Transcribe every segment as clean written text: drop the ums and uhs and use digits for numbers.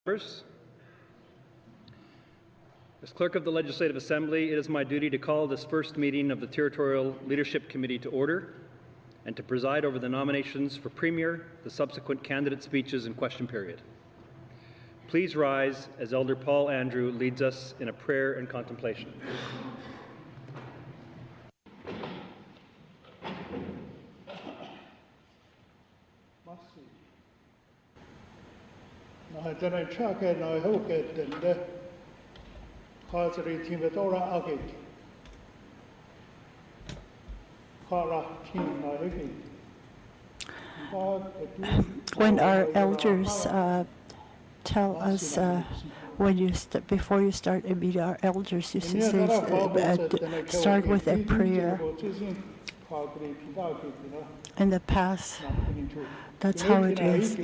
Members, as Clerk of the Legislative Assembly, it is my duty to call this first meeting of the Territorial Leadership Committee to order and to preside over the nominations for Premier, the subsequent candidate speeches and question period. Please rise as Elder Paul Andrew leads us in a prayer and contemplation. When our elders tell us before you start a meeting, our elders used to say, start with a prayer. In the past, that's how it is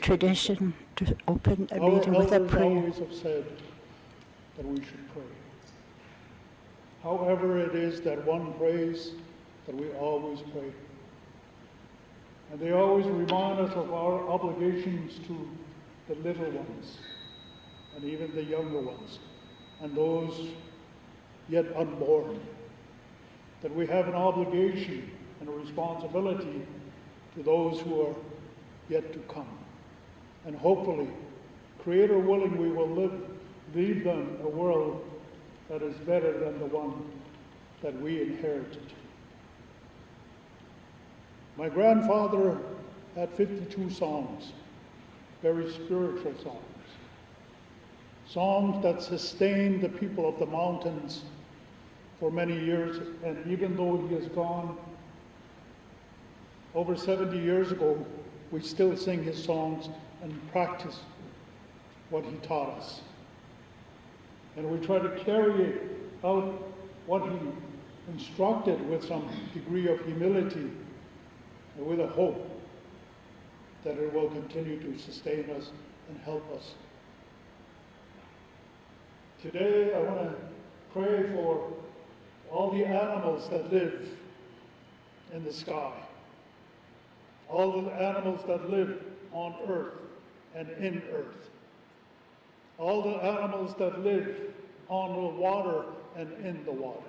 tradition to open a meeting with a prayer. Always have said that we should pray. However it is that one prays, that we always pray. And they always remind us of our obligations to the little ones, and even the younger ones, and those yet unborn. That we have an obligation and a responsibility to those who are yet to come. And hopefully, Creator willing, we will leave them a world that is better than the one that we inherited. My grandfather had 52 songs, very spiritual songs. Songs that sustained the people of the mountains for many years, and even though he is gone over 70 years ago, we still sing his songs and practice what he taught us. And we try to carry out what he instructed with some degree of humility and with a hope that it will continue to sustain us and help us. Today I want to pray for all the animals that live in the sky, all the animals that live on earth and in earth, all the animals that live on the water and in the water.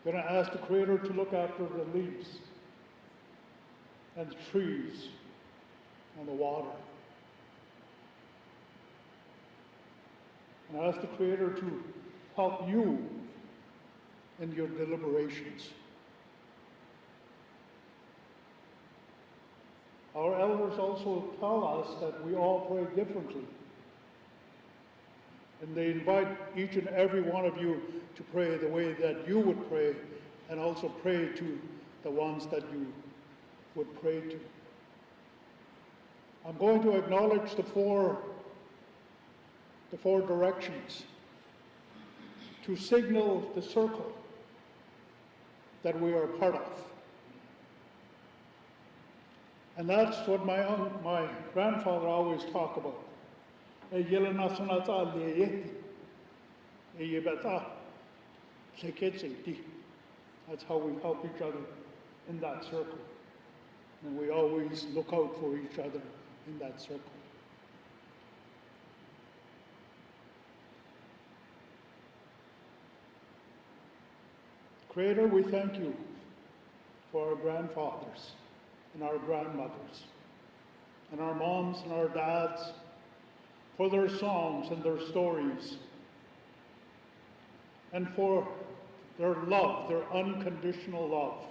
I'm going to ask the Creator to look after the leaves and the trees and the water. And I ask the Creator to help you in your deliberations. Our elders also tell us that we all pray differently. And they invite each and every one of you to pray the way that you would pray, and also pray to the ones that you would pray to. I'm going to acknowledge the four directions to signal the circle that we are part of. And that's what my grandfather always talked about. That's how we help each other in that circle. And we always look out for each other in that circle. Creator, we thank you for our grandfathers and our grandmothers and our moms and our dads, for their songs and their stories, and for their love, their unconditional love.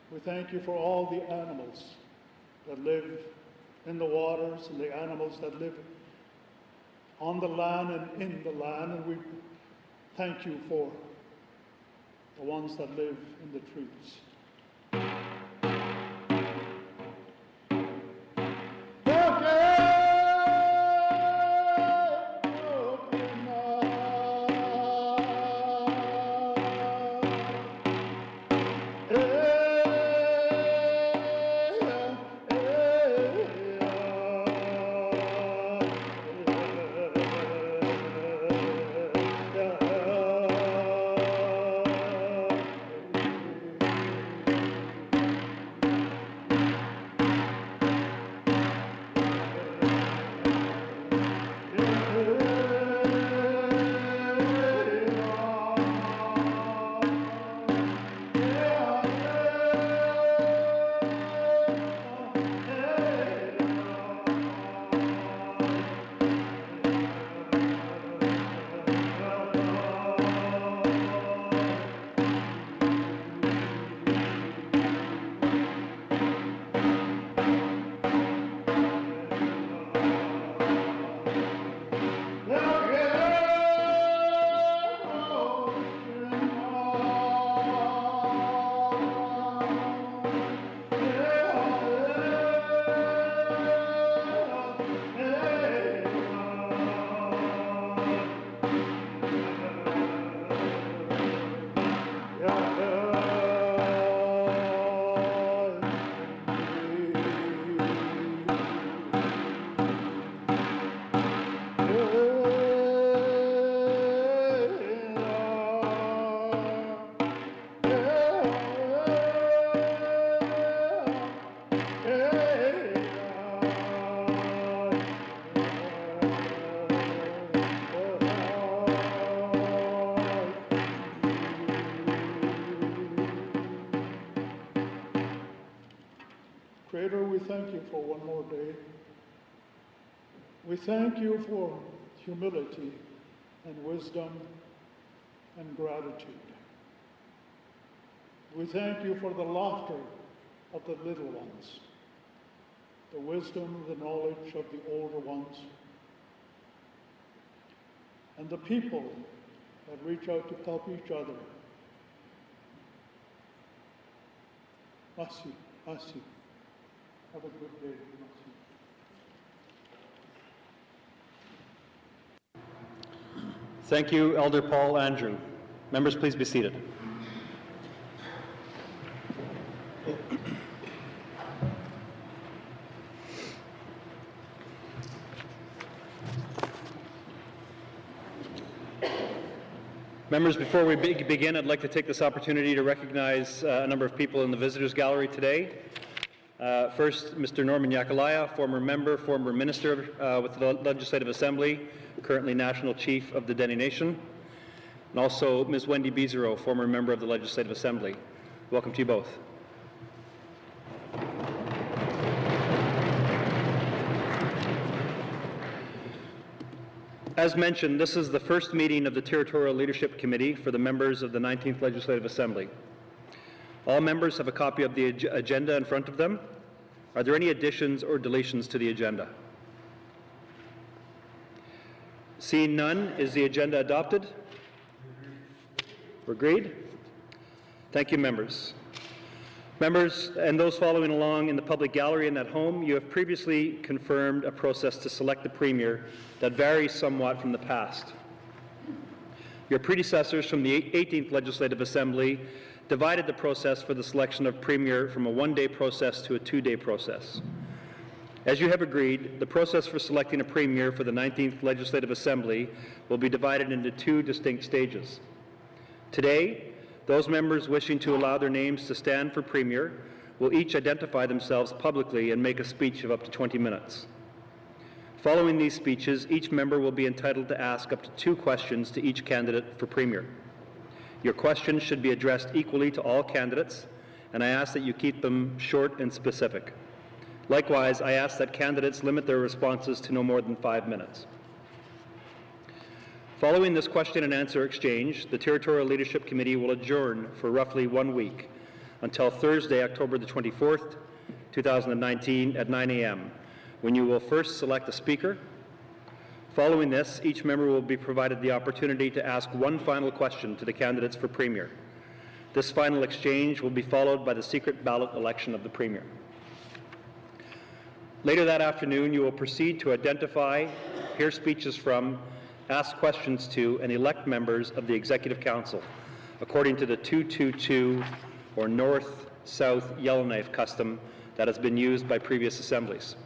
We thank you for all the animals that live in the waters and the animals that live on the land and in the land, and we thank you for the ones that live in the trees. we thank you for one more day. We thank you for humility and wisdom and gratitude. We thank you for the laughter of the little ones, the wisdom, the knowledge of the older ones, and the people that reach out to help each other. Merci, merci. Have a good day. Merci. Thank you, Elder Paul Andrew. Members, please be seated. Members, before we begin, I'd like to take this opportunity to recognize a number of people in the visitors gallery today. First, Mr. Norman Yakalaya, former member, former minister with the Legislative Assembly, currently National Chief of the Dene Nation, and also Ms. Wendy Bizero, former member of the Legislative Assembly. Welcome to you both. As mentioned, this is the first meeting of the Territorial Leadership Committee for the members of the 19th Legislative Assembly. All members have a copy of the agenda in front of them. Are there any additions or deletions to the agenda? Seeing none, is the agenda adopted? We're agreed? Thank you, members. Members and those following along in the public gallery and at home, you have previously confirmed a process to select the Premier that varies somewhat from the past. Your predecessors from the 18th Legislative Assembly divided the process for the selection of Premier from a one-day process to a two-day process. As you have agreed, the process for selecting a Premier for the 19th Legislative Assembly will be divided into two distinct stages. Today, those members wishing to allow their names to stand for Premier will each identify themselves publicly and make a speech of up to 20 minutes. Following these speeches, each member will be entitled to ask up to 2 questions to each candidate for Premier. Your questions should be addressed equally to all candidates, and I ask that you keep them short and specific. Likewise, I ask that candidates limit their responses to no more than 5 minutes. Following this question and answer exchange, the Territorial Leadership Committee will adjourn for roughly 1 week until Thursday, October the 24th, 2019 at 9 a.m., when you will first select a speaker. Following this, each member will be provided the opportunity to ask one final question to the candidates for Premier. This final exchange will be followed by the secret ballot election of the Premier. Later that afternoon, you will proceed to identify, hear speeches from, ask questions to, and elect members of the Executive Council, according to the 222 or North-South Yellowknife custom that has been used by previous assemblies.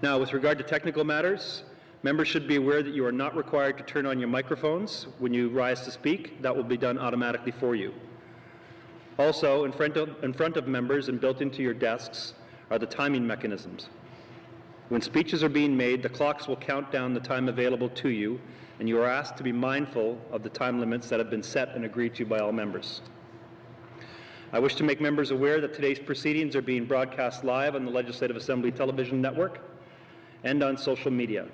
Now, with regard to technical matters, members should be aware that you are not required to turn on your microphones when you rise to speak. That will be done automatically for you. Also, in front of members and built into your desks are the timing mechanisms. When speeches are being made, the clocks will count down the time available to you, and you are asked to be mindful of the time limits that have been set and agreed to by all members. I wish to make members aware that today's proceedings are being broadcast live on the Legislative Assembly television network and on social media.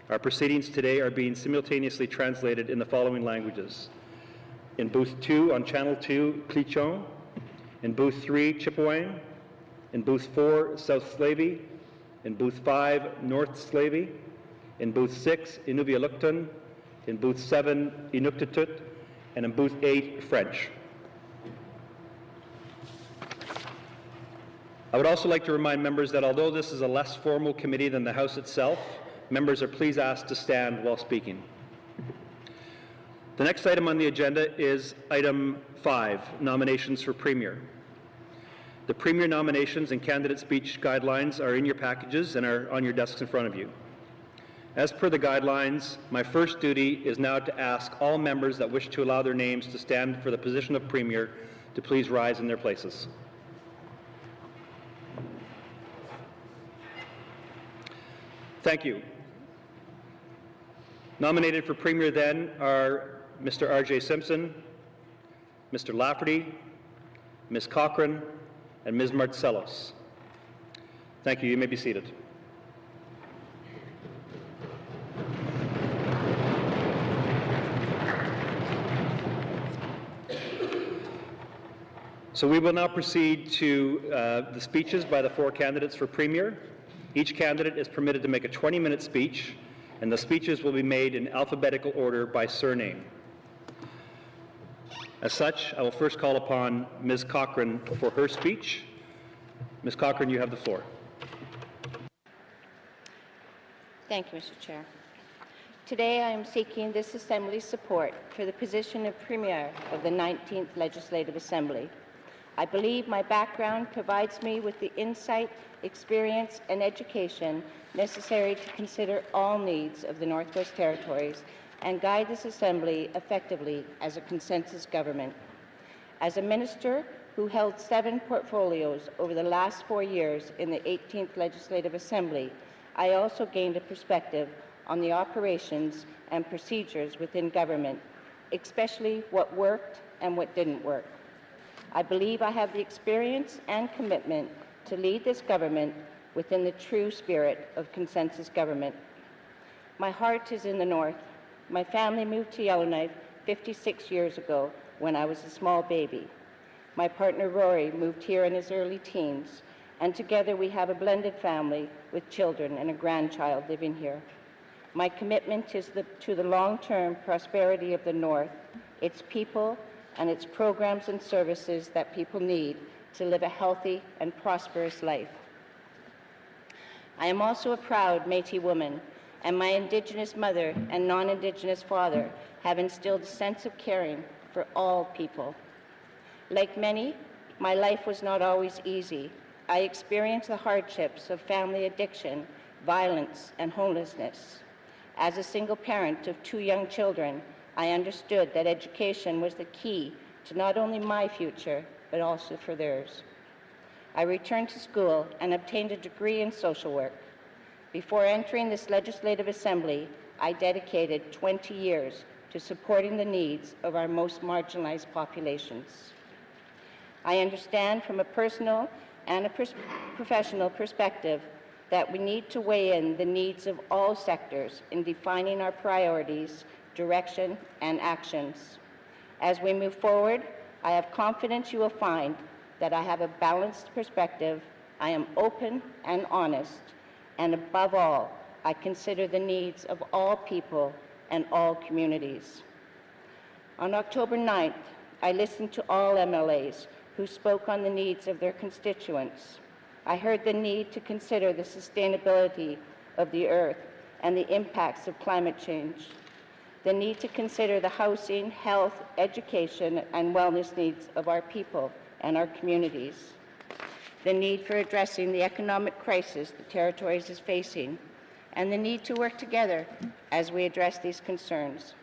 Our proceedings today are being simultaneously translated in the following languages: in Booth 2 on Channel 2, Clichon; in Booth 3, Chipewyan; in Booth 4, South Slavey; in Booth 5, North Slavey; in Booth 6, Inuvialuktun; in Booth 7, Inuktitut; and in Booth 8, French. I would also like to remind members that although this is a less formal committee than the House itself, members are please asked to stand while speaking. The next item on the agenda is item 5, nominations for Premier. The Premier nominations and candidate speech guidelines are in your packages and are on your desks in front of you. As per the guidelines, my first duty is now to ask all members that wish to allow their names to stand for the position of Premier to please rise in their places. Thank you. Nominated for Premier then are Mr. R.J. Simpson, Mr. Lafferty, Ms. Cochrane, and Ms. Martselos. Thank you. You may be seated. So we will now proceed to the speeches by the 4 candidates for Premier. Each candidate is permitted to make a 20-minute speech, and the speeches will be made in alphabetical order by surname. As such, I will first call upon Ms. Cochrane for her speech. Ms. Cochrane, you have the floor. Thank you, Mr. Chair. Today I am seeking this Assembly's support for the position of Premier of the 19th Legislative Assembly. I believe my background provides me with the insight, experience, and education necessary to consider all needs of the Northwest Territories and guide this Assembly effectively as a consensus government. As a minister who held 7 portfolios over the last 4 years in the 18th Legislative Assembly, I also gained a perspective on the operations and procedures within government, especially what worked and what didn't work. I believe I have the experience and commitment to lead this government within the true spirit of consensus government. My heart is in the North. My family moved to Yellowknife 56 years ago when I was a small baby. My partner Rory moved here in his early teens, and together we have a blended family with children and a grandchild living here. My commitment is to the long-term prosperity of the North, its people, and its programs and services that people need to live a healthy and prosperous life. I am also a proud Métis woman, and my Indigenous mother and non-Indigenous father have instilled a sense of caring for all people. Like many, my life was not always easy. I experienced the hardships of family addiction, violence, and homelessness. As a single parent of 2 young children, I understood that education was the key to not only my future, but also for theirs. I returned to school and obtained a degree in social work. Before entering this Legislative Assembly, I dedicated 20 years to supporting the needs of our most marginalized populations. I understand from a personal and a professional perspective that we need to weigh in the needs of all sectors in defining our priorities, direction, and actions. As we move forward, I have confidence you will find that I have a balanced perspective, I am open and honest, and above all, I consider the needs of all people and all communities. On October 9th, I listened to all MLAs who spoke on the needs of their constituents. I heard the need to consider the sustainability of the earth and the impacts of climate change, the need to consider the housing, health, education, and wellness needs of our people and our communities, the need for addressing the economic crisis the Territories is facing, and the need to work together as we address these concerns.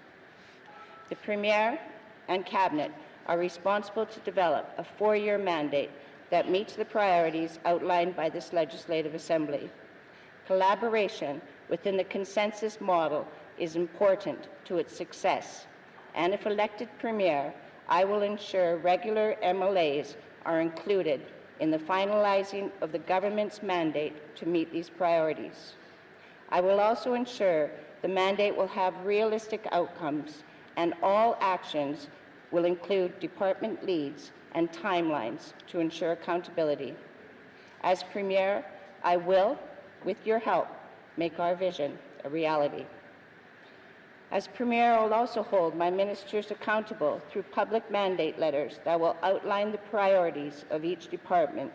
The Premier and Cabinet are responsible to develop a 4-year mandate that meets the priorities outlined by this Legislative Assembly. Collaboration within the consensus model is important to its success, and if elected Premier, I will ensure regular MLAs are included in the finalizing of the government's mandate to meet these priorities. I will also ensure the mandate will have realistic outcomes and all actions will include department leads and timelines to ensure accountability. As Premier, I will, with your help, make our vision a reality. As Premier, I will also hold my ministers accountable through public mandate letters that will outline the priorities of each department.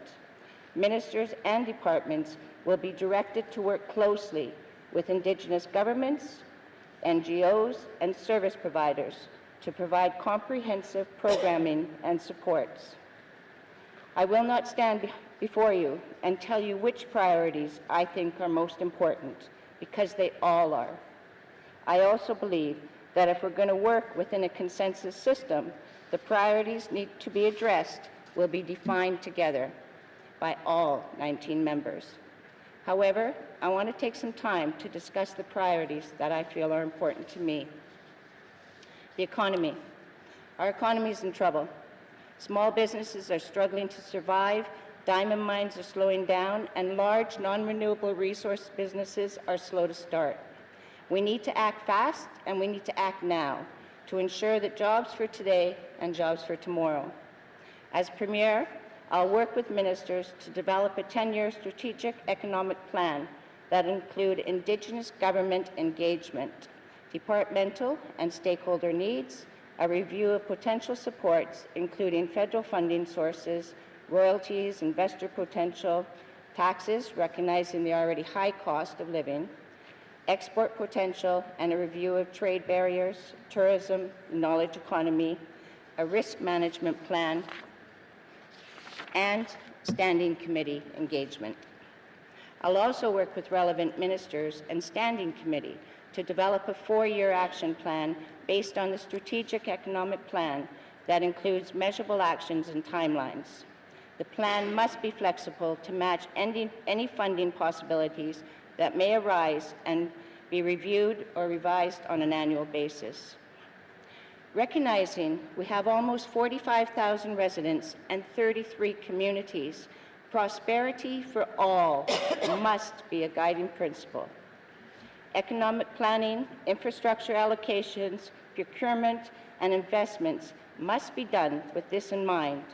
Ministers and departments will be directed to work closely with Indigenous governments, NGOs, and service providers to provide comprehensive programming and supports. I will not stand before you and tell you which priorities I think are most important, because they all are. I also believe that if we're going to work within a consensus system, the priorities need to be addressed will be defined together by all 19 members. However, I want to take some time to discuss the priorities that I feel are important to me. The economy. Our economy is in trouble. Small businesses are struggling to survive Diamond mines are slowing down, and large non-renewable resource businesses are slow to start. We need to act fast, and we need to act now to ensure that jobs for today and jobs for tomorrow. As Premier, I'll work with ministers to develop a 10-year strategic economic plan that include Indigenous government engagement, departmental and stakeholder needs, a review of potential supports, including federal funding sources, royalties, investor potential, taxes, recognizing the already high cost of living, export potential, and a review of trade barriers, tourism, knowledge economy, a risk management plan, and standing committee engagement. I'll also work with relevant ministers and standing committee to develop a 4-year action plan based on the strategic economic plan that includes measurable actions and timelines. The plan must be flexible to match any funding possibilities that may arise and be reviewed or revised on an annual basis. Recognizing we have almost 45,000 residents and 33 communities, prosperity for all must be a guiding principle. Economic planning, infrastructure allocations, procurement, and investments must be done with this in mind,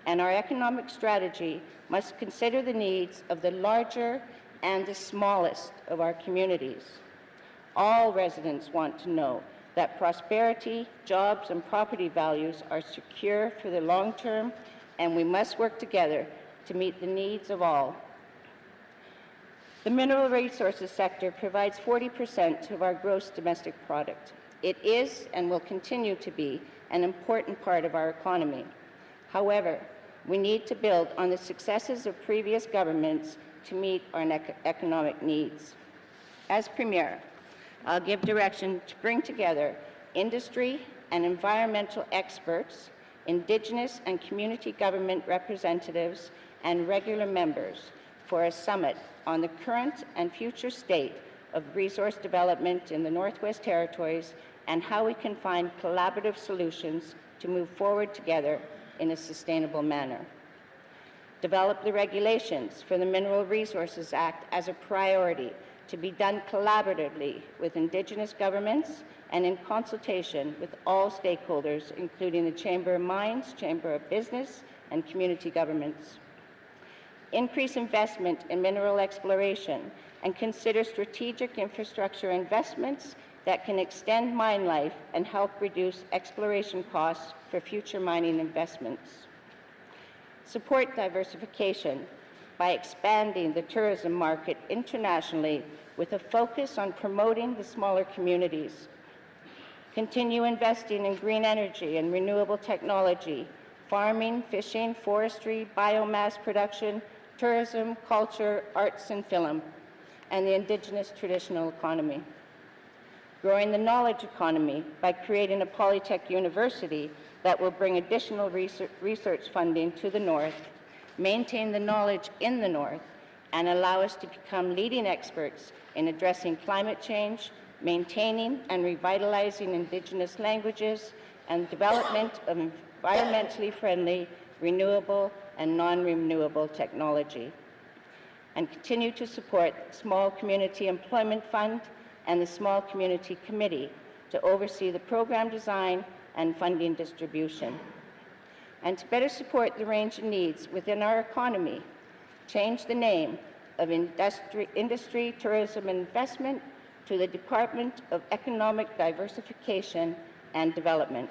and our economic strategy must consider the needs of the larger and the smallest of our communities. All residents want to know that prosperity, jobs, and property values are secure for the long term, and we must work together to meet the needs of all. The mineral resources sector provides 40% of our gross domestic product. It is and will continue to be an important part of our economy. However, we need to build on the successes of previous governments to meet our economic needs. As Premier, I'll give direction to bring together industry and environmental experts, Indigenous and community government representatives, and regular members for a summit on the current and future state of resource development in the Northwest Territories and how we can find collaborative solutions to move forward together in a sustainable manner. Develop the regulations for the Mineral Resources Act as a priority to be done collaboratively with Indigenous governments and in consultation with all stakeholders, including the Chamber of Mines, Chamber of Business, and community governments. Increase investment in mineral exploration and consider strategic infrastructure investments that can extend mine life and help reduce exploration costs for future mining investments. Support diversification by expanding the tourism market internationally with a focus on promoting the smaller communities. Continue investing in green energy and renewable technology, farming, fishing, forestry, biomass production, tourism, culture, arts and film, and the Indigenous traditional economy. Growing the knowledge economy by creating a Polytech University that will bring additional research funding to the North, maintain the knowledge in the North, and allow us to become leading experts in addressing climate change, maintaining and revitalizing Indigenous languages, and development of environmentally friendly, renewable, and non-renewable technology. And continue to support the Small Community Employment Fund and the Small Community Committee to oversee the program design and funding distribution. And to better support the range of needs within our economy, change the name of Industry, Tourism and Investment to the Department of Economic Diversification and Development.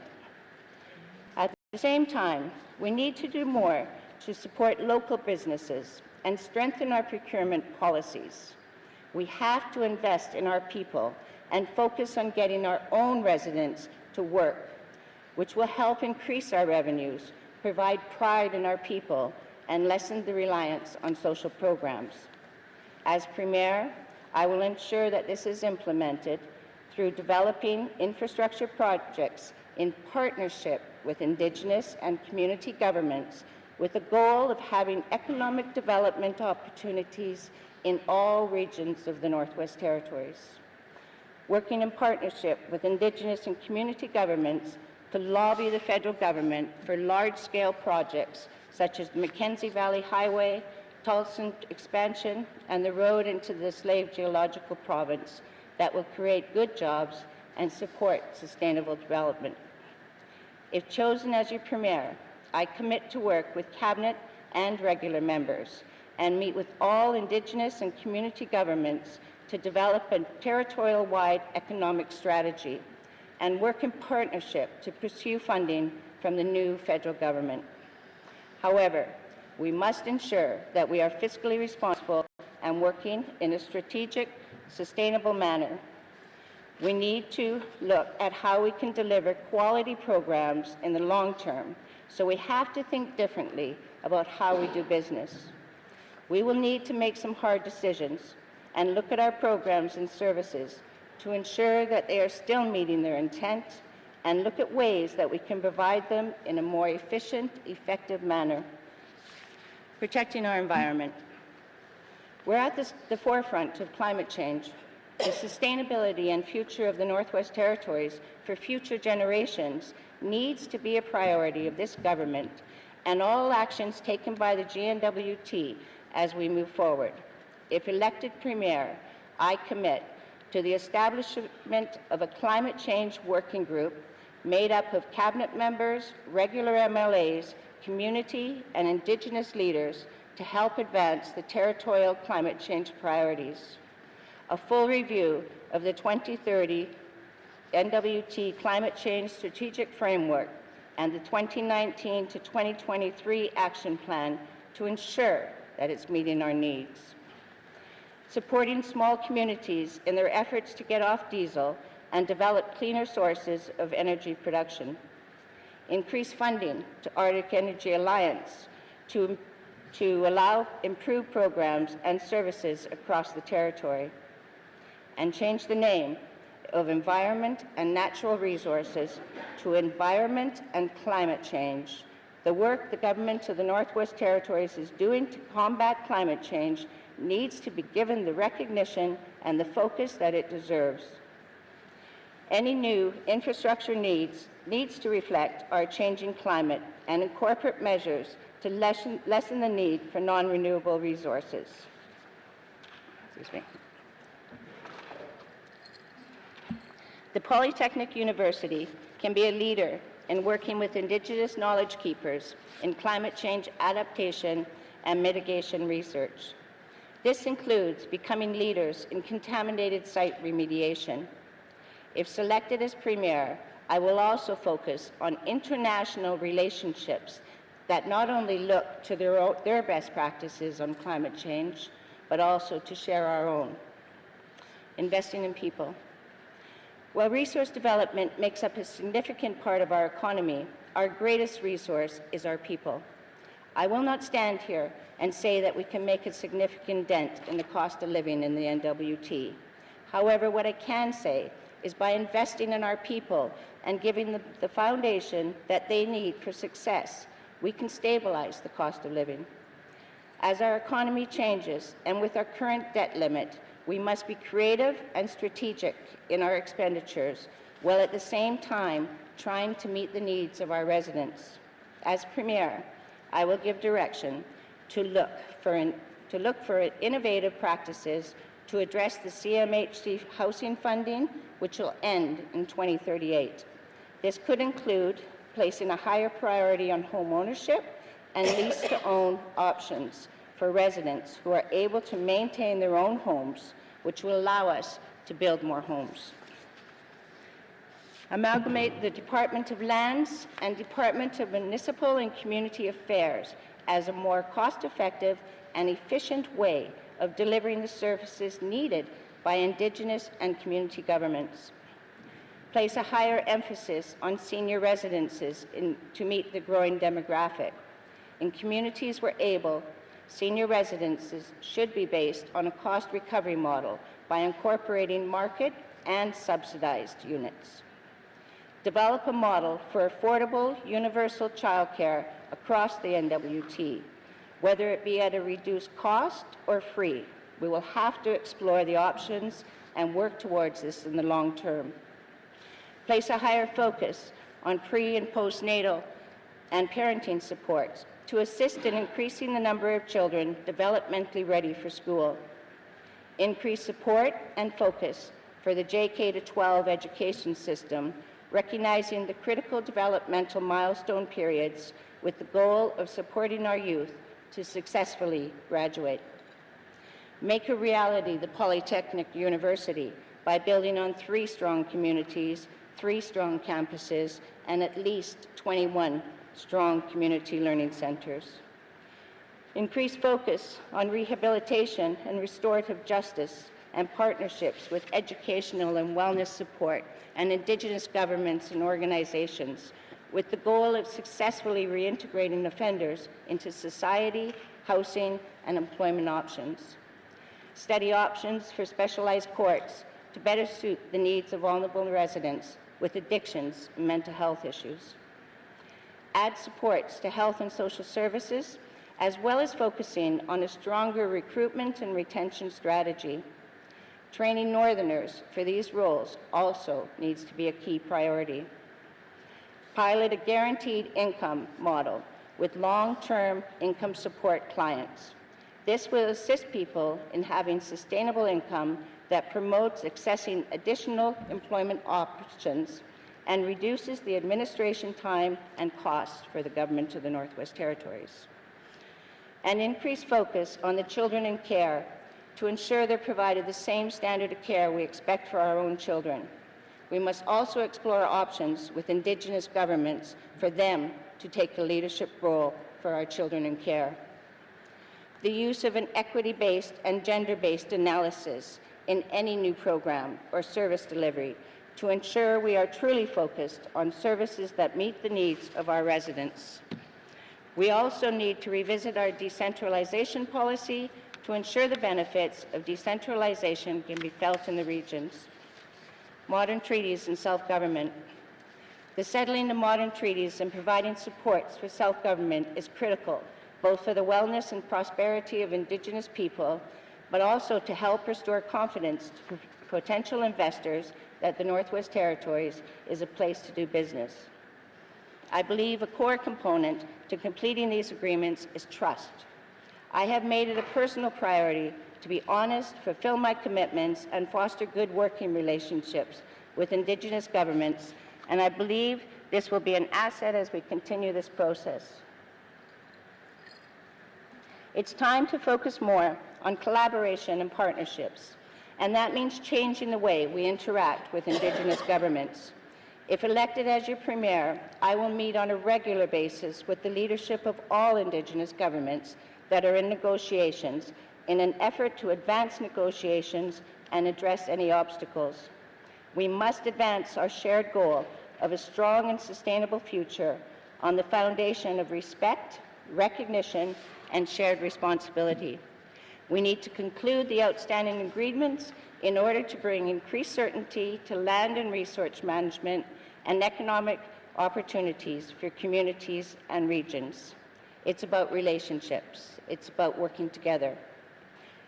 At the same time, we need to do more to support local businesses and strengthen our procurement policies. We have to invest in our people and focus on getting our own residents to work, which will help increase our revenues, provide pride in our people, and lessen the reliance on social programs. As Premier, I will ensure that this is implemented through developing infrastructure projects in partnership with Indigenous and community governments with the goal of having economic development opportunities in all regions of the Northwest Territories. Working in partnership with Indigenous and community governments to lobby the federal government for large-scale projects such as the Mackenzie Valley Highway, Tolson expansion, and the road into the Slave Geological Province that will create good jobs and support sustainable development. If chosen as your Premier, I commit to work with Cabinet and regular members and meet with all Indigenous and community governments to develop a territorial-wide economic strategy and work in partnership to pursue funding from the new federal government. However, we must ensure that we are fiscally responsible and working in a strategic, sustainable manner. We need to look at how we can deliver quality programs in the long term, so we have to think differently about how we do business. We will need to make some hard decisions and look at our programs and services to ensure that they are still meeting their intent and look at ways that we can provide them in a more efficient, effective manner. Protecting our environment. We're at the forefront of climate change. The sustainability and future of the Northwest Territories for future generations needs to be a priority of this government and all actions taken by the GNWT as we move forward. If elected Premier, I commit to the establishment of a climate change working group made up of Cabinet members, regular MLAs, community and Indigenous leaders to help advance the territorial climate change priorities. A full review of the 2030 NWT Climate Change Strategic Framework and the 2019 to 2023 Action Plan to ensure that it's meeting our needs. Supporting small communities in their efforts to get off diesel and develop cleaner sources of energy production. Increase funding to Arctic Energy Alliance to allow improved programs and services across the territory. And change the name of Environment and Natural Resources to Environment and Climate Change. The work the government of the Northwest Territories is doing to combat climate change needs to be given the recognition and the focus that it deserves. Any new infrastructure needs to reflect our changing climate and incorporate measures to lessen the need for non-renewable resources. Excuse me. The Polytechnic University can be a leader in working with Indigenous knowledge keepers in climate change adaptation and mitigation research. This includes becoming leaders in contaminated site remediation. If selected as Premier, I will also focus on international relationships that not only look to their best practices on climate change, but also to share our own. Investing in people. While resource development makes up a significant part of our economy, our greatest resource is our people. I will not stand here and say that we can make a significant dent in the cost of living in the NWT. However, what I can say is by investing in our people and giving them the foundation that they need for success, we can stabilize the cost of living. As our economy changes and with our current debt limit, we must be creative and strategic in our expenditures, while at the same time trying to meet the needs of our residents. As Premier, I will give direction to look for innovative practices to address the CMHC housing funding, which will end in 2038. This could include placing a higher priority on home ownership and lease-to-own options for residents who are able to maintain their own homes, which will allow us to build more homes. Amalgamate the Department of Lands and Department of Municipal and Community Affairs as a more cost-effective and efficient way of delivering the services needed by Indigenous and community governments. Place a higher emphasis on senior residences to meet the growing demographic. In communities where able, senior residences should be based on a cost recovery model by incorporating market and subsidized units. Develop a model for affordable, universal childcare across the NWT, whether it be at a reduced cost or free. We will have to explore the options and work towards this in the long term. Place a higher focus on pre- and postnatal and parenting supports to assist in increasing the number of children developmentally ready for school. Increased support and focus for the JK to 12 education system, recognizing the critical developmental milestone periods with the goal of supporting our youth to successfully graduate. Make a reality the Polytechnic University by building on 3 strong communities, 3 strong campuses, and at least 21 strong community learning centers. Increased focus on rehabilitation and restorative justice and partnerships with educational and wellness support and Indigenous governments and organizations with the goal of successfully reintegrating offenders into society, housing, and employment options. Study options for specialized courts to better suit the needs of vulnerable residents with addictions and mental health issues. Add supports to health and social services, as well as focusing on a stronger recruitment and retention strategy. Training Northerners for these roles also needs to be a key priority. Pilot a guaranteed income model with long-term income support clients. This will assist people in having sustainable income that promotes accessing additional employment options and reduces the administration time and cost for the government of the Northwest Territories. An increased focus on the children in care to ensure they're provided the same standard of care we expect for our own children. We must also explore options with Indigenous governments for them to take a leadership role for our children in care. The use of an equity-based and gender-based analysis in any new program or service delivery to ensure we are truly focused on services that meet the needs of our residents. We also need to revisit our decentralization policy to ensure the benefits of decentralization can be felt in the regions. Modern treaties and self-government. The settling of modern treaties and providing supports for self-government is critical, both for the wellness and prosperity of Indigenous people, but also to help restore confidence to potential investors that the Northwest Territories is a place to do business. I believe a core component to completing these agreements is trust. I have made it a personal priority to be honest, fulfill my commitments, and foster good working relationships with Indigenous governments, and I believe this will be an asset as we continue this process. It's time to focus more on collaboration and partnerships, and that means changing the way we interact with Indigenous governments. If elected as your Premier, I will meet on a regular basis with the leadership of all Indigenous governments that are in negotiations in an effort to advance negotiations and address any obstacles. We must advance our shared goal of a strong and sustainable future on the foundation of respect, recognition, and shared responsibility. We need to conclude the outstanding agreements in order to bring increased certainty to land and resource management and economic opportunities for communities and regions. It's about relationships. It's about working together.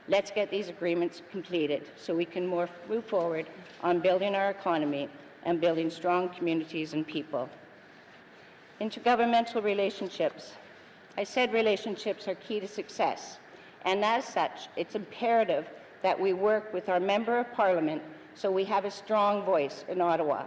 Let's get these agreements completed so we can move forward on building our economy and building strong communities and people. Intergovernmental relationships. I said relationships are key to success, and as such, it's imperative that we work with our Member of Parliament so we have a strong voice in Ottawa.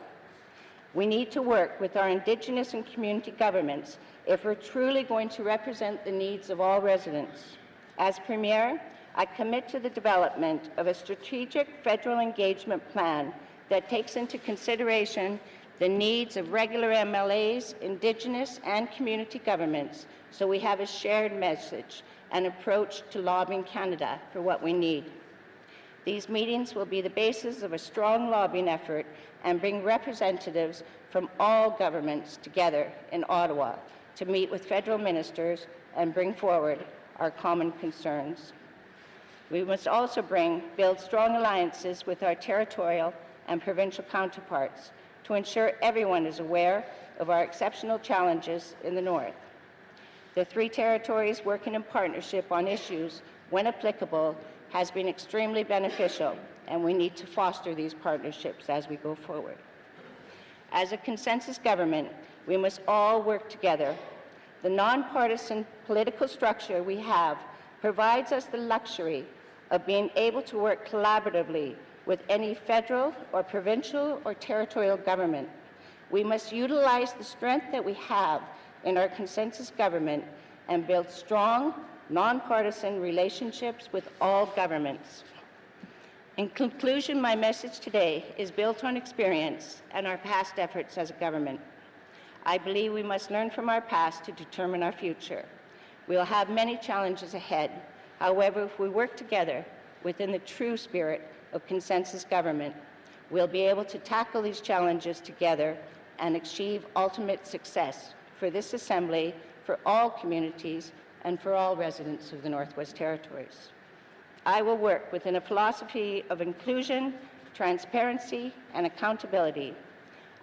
We need to work with our Indigenous and community governments if we're truly going to represent the needs of all residents. As Premier, I commit to the development of a strategic federal engagement plan that takes into consideration the needs of regular MLAs, Indigenous and community governments, so we have a shared message and approach to lobbying Canada for what we need. These meetings will be the basis of a strong lobbying effort and bring representatives from all governments together in Ottawa to meet with federal ministers and bring forward our common concerns. We must also build strong alliances with our territorial and provincial counterparts to ensure everyone is aware of our exceptional challenges in the North. The 3 territories working in partnership on issues, when applicable, has been extremely beneficial, and we need to foster these partnerships as we go forward. As a consensus government, we must all work together The nonpartisan political structure we have provides us the luxury of being able to work collaboratively with any federal or provincial or territorial government. We must utilize the strength that we have in our consensus government and build strong, nonpartisan relationships with all governments. In conclusion, my message today is built on experience and our past efforts as a government. I believe we must learn from our past to determine our future. We will have many challenges ahead. However, if we work together within the true spirit of consensus government, we'll be able to tackle these challenges together and achieve ultimate success for this Assembly, for all communities, and for all residents of the Northwest Territories. I will work within a philosophy of inclusion, transparency, and accountability.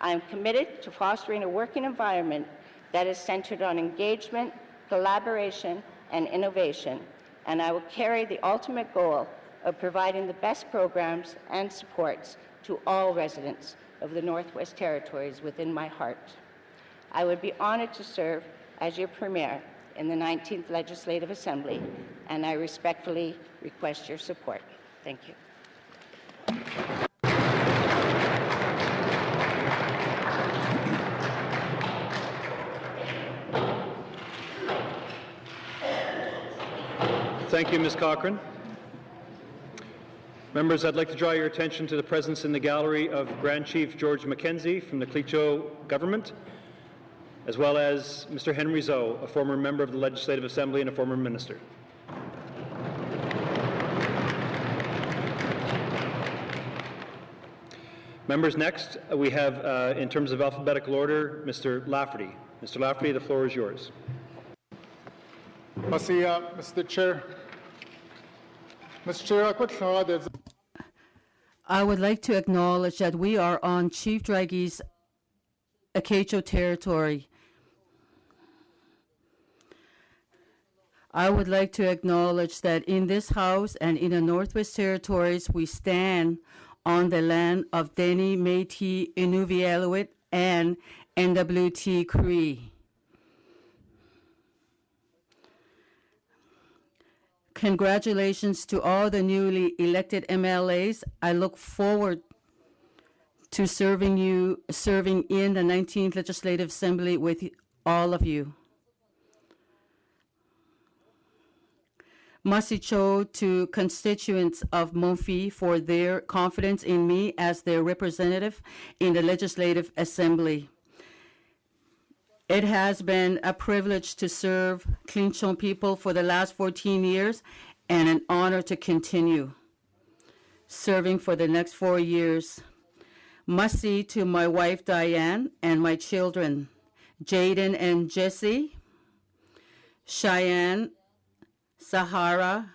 I am committed to fostering a working environment that is centered on engagement, collaboration, and innovation, and I will carry the ultimate goal of providing the best programs and supports to all residents of the Northwest Territories within my heart. I would be honored to serve as your Premier in the 19th Legislative Assembly, and I respectfully request your support. Thank you. Thank you, Ms. Cochrane. Members, I'd like to draw your attention to the presence in the gallery of Grand Chief George Mackenzie from the Cliccho government, as well as Mr. Henry Zoe, a former member of the Legislative Assembly and a former minister. Members, next we have, in terms of alphabetical order, Mr. Lafferty. Mr. Lafferty, the floor is yours. Merci, Mr. Chair. Mr. Chair, I would like to acknowledge that we are on Chief Dragi's Acacho territory. I would like to acknowledge that in this House and in the Northwest Territories, we stand on the land of Dene, Métis, Inuvialuit, and NWT Cree. Congratulations to all the newly elected MLAs. I look forward to serving in the 19th Legislative Assembly with all of you. Masicho to constituents of Montfi for their confidence in me as their representative in the Legislative Assembly. It has been a privilege to serve Clinchon people for the last 14 years and an honor to continue serving for the next 4 years. Masi to my wife Diane and my children, Jaden and Jesse, Cheyenne, Sahara,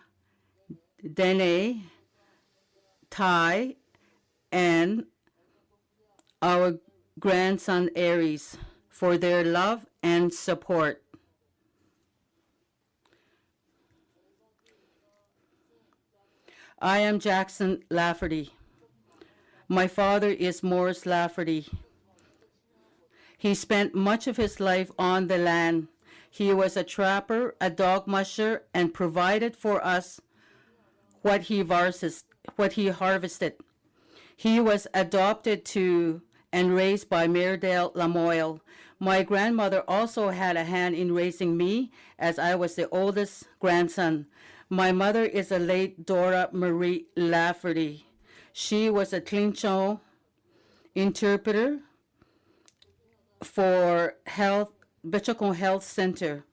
Dene, Ty, and our grandson Aries for their love and support. I am Jackson Lafferty. My father is Morris Lafferty. He spent much of his life on the land. He was a trapper, a dog musher, and provided for us what he harvested. He was adopted to and raised by Mairdale Lamoille. My grandmother also had a hand in raising me, as I was the oldest grandson. My mother is the late Dora Marie Lafferty. She was a Clinchon interpreter for Bichocon Health Center.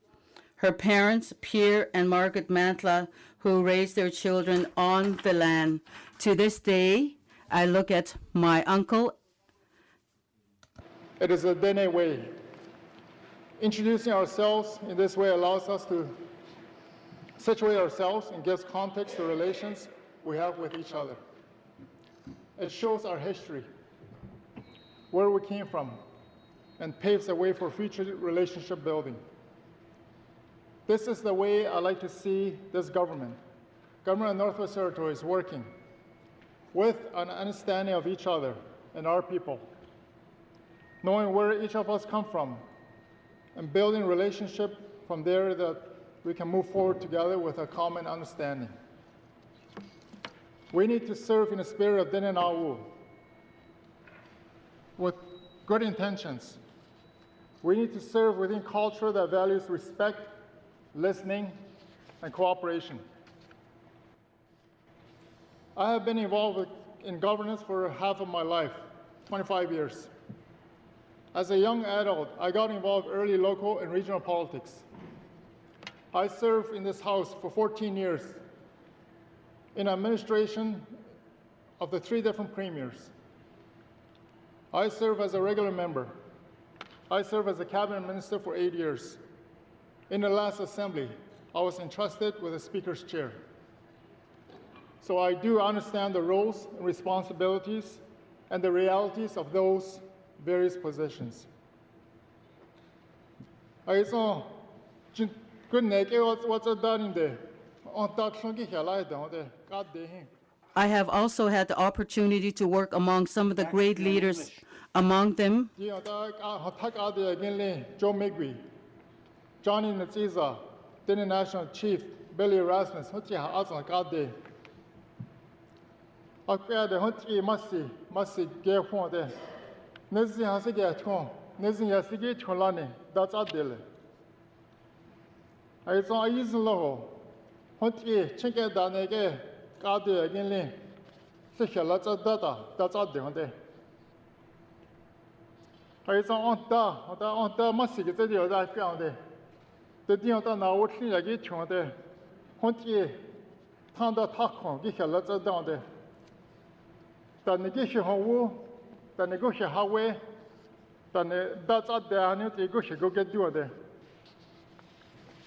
Her parents, Pierre and Margaret Mantla, who raised their children on the land. To this day, I look at my uncle. It is a Dene way. Introducing ourselves in this way allows us to situate ourselves and gives context to relations we have with each other. It shows our history, where we came from, and paves the way for future relationship building. This is the way I like to see this government of Northwest Territories working with an understanding of each other and our people, knowing where each of us come from and building relationship from there that we can move forward together with a common understanding. We need to serve in a spirit of Dinenau with good intentions. We need to serve within culture that values respect, listening, and cooperation. I have been involved in governance for half of my life, 25 years. As a young adult, I got involved early local and regional politics. I served in this House for 14 years in administration of the 3 different premiers. I served as a regular member. I served as a cabinet minister for 8 years. In the last assembly, I was entrusted with the Speaker's chair. So I do understand the roles and responsibilities and the realities of those various positions. I have also had the opportunity to work among some of the great leaders, among them Johnny Natsiza, then National Chief Billy Rasmus, Masi Gehonde, Nizi Hasigaton, Nizi Yasigi Cholani, that's Adele. I saw a easy logo, Honti, Chinka Danege, Gadi again, Sikhalata Data, that's Adele. I saw on the Masi, that found the Diota now would see a gate on there. Honti, Tanda Takon, Gichalata down there. The negotiation home, the negotiation highway, that's at the annual negotiation go get you there.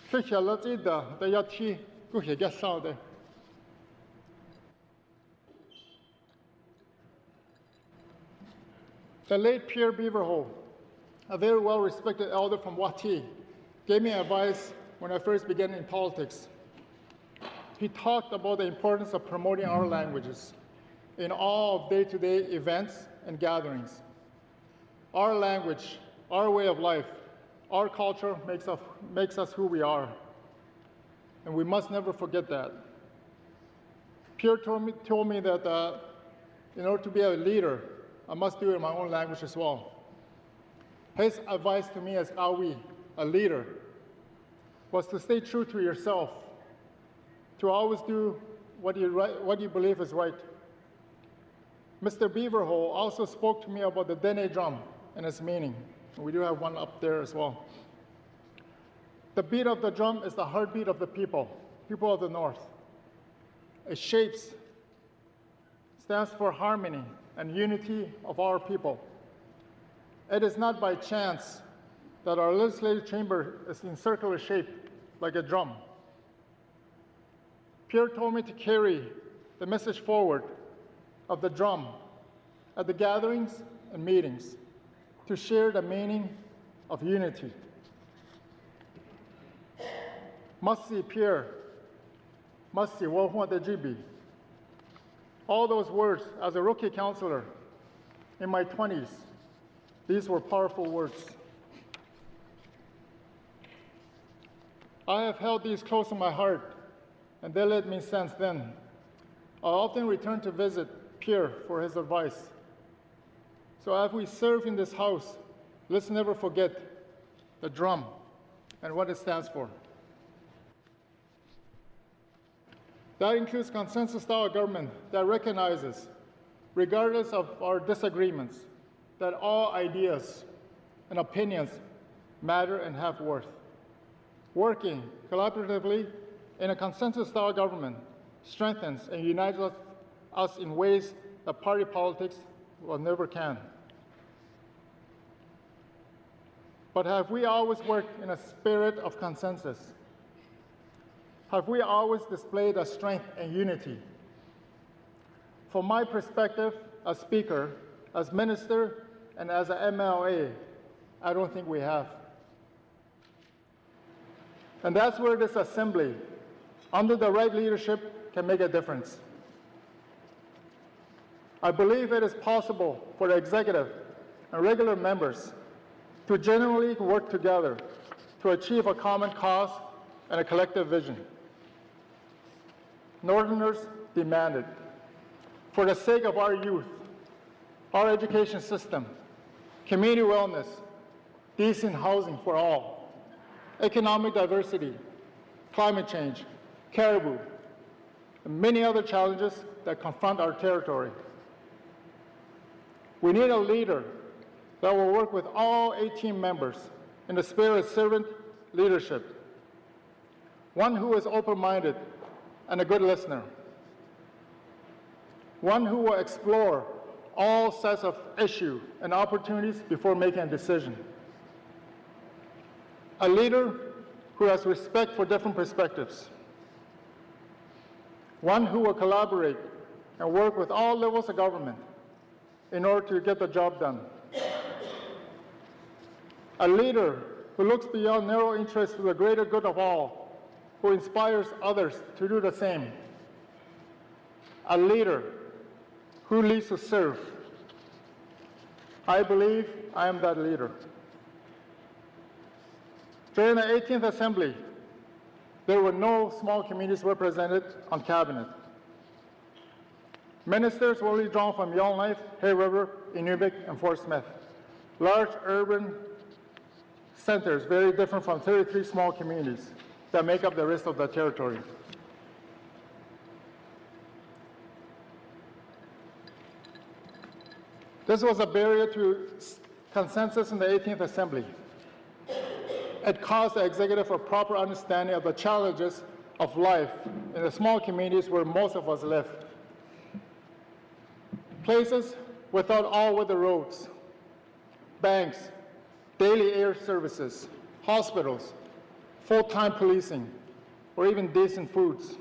Fisher, let's eat the Yati, go here, get sound there. The late Pierre Beaverhole, a very well respected elder from Wati, gave me advice when I first began in politics. He talked about the importance of promoting our languages in all of day-to-day events and gatherings. Our language, our way of life, our culture makes us who we are. And we must never forget that. Pierre told me that in order to be a leader, I must do it in my own language as well. His advice to me as Awi, a leader, was to stay true to yourself, to always do what you believe is right. Mr. Beaverhole also spoke to me about the Dene drum and its meaning. We do have one up there as well. The beat of the drum is the heartbeat of the people of the North. It stands for harmony and unity of our people. It is not by chance that our legislative chamber is in circular shape like a drum. Pierre told me to carry the message forward of the drum at the gatherings and meetings to share the meaning of unity. Masi Pierre, Masi Wohwa de Jibi. All those words as a rookie counselor in my 20s, these were powerful words. I have held these close to my heart, and they led me since then. I often return to visit Pierre for his advice. So as we serve in this house, let's never forget the drum and what it stands for. That includes consensus-style government that recognizes, regardless of our disagreements, that all ideas and opinions matter and have worth. Working collaboratively in a consensus-style government strengthens and unites us in ways that party politics will never can. But have we always worked in a spirit of consensus? Have we always displayed a strength and unity? From my perspective as speaker, as minister, and as an MLA, I don't think we have. And that's where this assembly, under the right leadership, can make a difference. I believe it is possible for the executive and regular members to genuinely work together to achieve a common cause and a collective vision. Northerners demanded, for the sake of our youth, our education system, community wellness, decent housing for all, economic diversity, climate change, caribou, and many other challenges that confront our territory. We need a leader that will work with all 18 members in the spirit of servant leadership, one who is open-minded and a good listener, one who will explore all sets of issues and opportunities before making a decision, a leader who has respect for different perspectives, one who will collaborate and work with all levels of government in order to get the job done, a leader who looks beyond narrow interests to the greater good of all, who inspires others to do the same, a leader who leads to serve. I believe I am that leader. During the 18th Assembly, there were no small communities represented on cabinet. Ministers were only drawn from Yellowknife, Hay River, Inuvik, and Fort Smith, large urban centers very different from 33 small communities that make up the rest of the territory. This was a barrier to consensus in the 18th Assembly. It caused the executive a proper understanding of the challenges of life in the small communities where most of us live. Places without all-weather roads, banks, daily air services, hospitals, full-time policing, or even decent foods.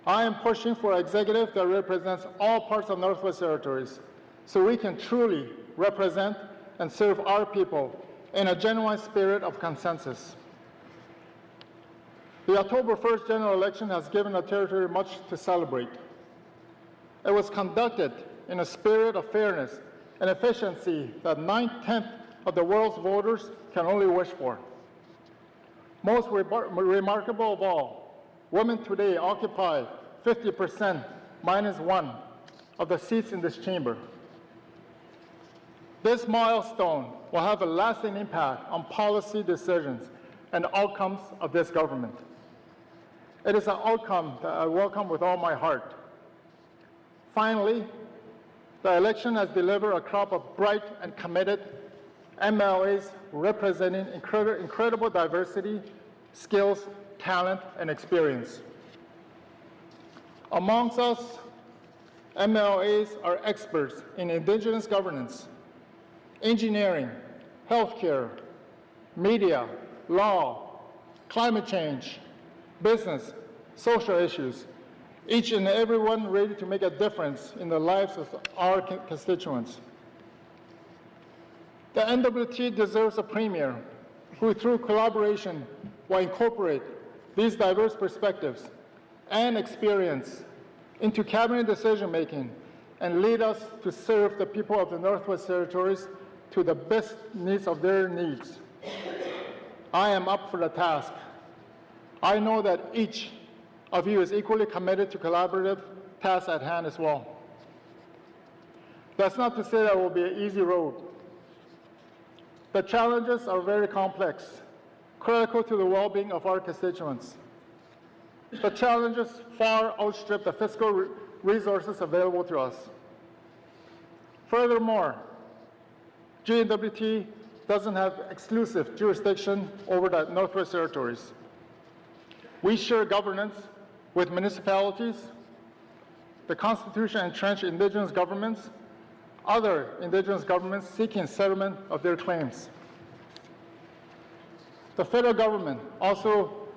I am pushing for an executive that represents all parts of Northwest Territories so we can truly represent and serve our people in a genuine spirit of consensus. The October 1st general election has given the territory much to celebrate. It was conducted in a spirit of fairness and efficiency that 9/10 of the world's voters can only wish for. Most remarkable of all, women today occupy 50% minus one of the seats in this chamber. This milestone will have a lasting impact on policy decisions and outcomes of this government. It is an outcome that I welcome with all my heart. Finally, the election has delivered a crop of bright and committed MLAs representing incredible diversity, skills, talent, and experience. Amongst us, MLAs are experts in Indigenous governance, engineering, healthcare, media, law, climate change, business, social issues, each and every one ready to make a difference in the lives of our constituents. The NWT deserves a premier who, through collaboration, will incorporate these diverse perspectives and experience into cabinet decision-making and lead us to serve the people of the Northwest Territories to the best needs of their needs. I am up for the task. I know that each of you is equally committed to collaborative tasks at hand as well. That's not to say that it will be an easy road. The challenges are very complex, critical to the well-being of our constituents. The challenges far outstrip the fiscal resources available to us. Furthermore, GNWT doesn't have exclusive jurisdiction over the Northwest Territories. We share governance with municipalities, the Constitution entrenched Indigenous governments, other Indigenous governments seeking settlement of their claims. The federal government, also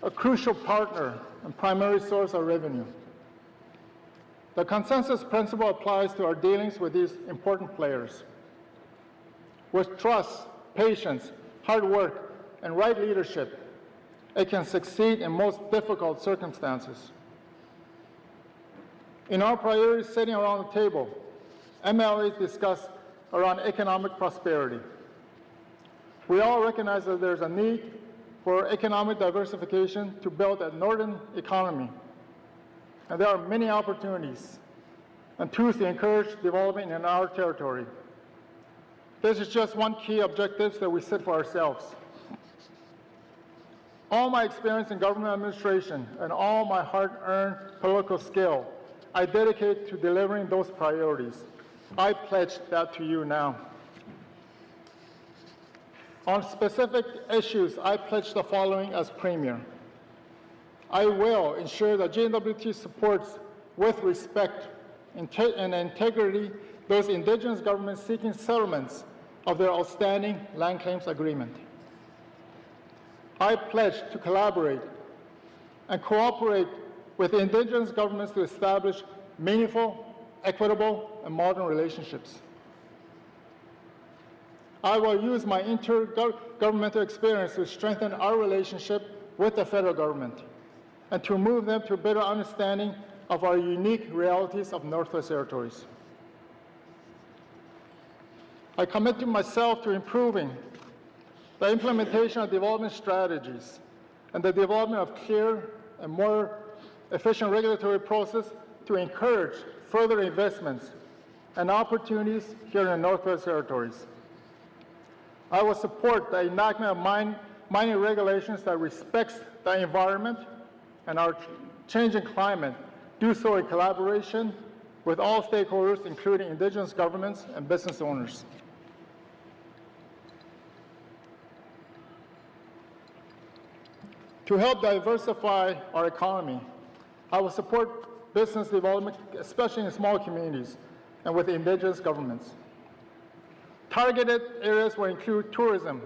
a crucial partner and primary source of revenue. The consensus principle applies to our dealings with these important players. With trust, patience, hard work, and right leadership, it can succeed in most difficult circumstances. In our priorities sitting around the table, MLAs discuss around economic prosperity. We all recognize that there's a need for economic diversification to build a northern economy. And there are many opportunities and tools to encourage development in our territory. This is just one key objective that we set for ourselves. All my experience in government administration and all my hard-earned political skill, I dedicate to delivering those priorities. I pledge that to you now. On specific issues, I pledge the following as Premier. I will ensure that GNWT supports with respect and integrity those Indigenous governments seeking settlements of their outstanding land claims agreement. I pledge to collaborate and cooperate with Indigenous governments to establish meaningful, equitable, and modern relationships. I will use my intergovernmental experience to strengthen our relationship with the federal government and to move them to a better understanding of our unique realities of Northwest Territories. I commit myself to improving the implementation of development strategies and the development of clear and more efficient regulatory process to encourage further investments and opportunities here in the Northwest Territories. I will support the enactment of mining regulations that respects the environment and our changing climate, do so in collaboration with all stakeholders, including Indigenous governments and business owners. To help diversify our economy, I will support business development, especially in small communities and with Indigenous governments. Targeted areas will include tourism,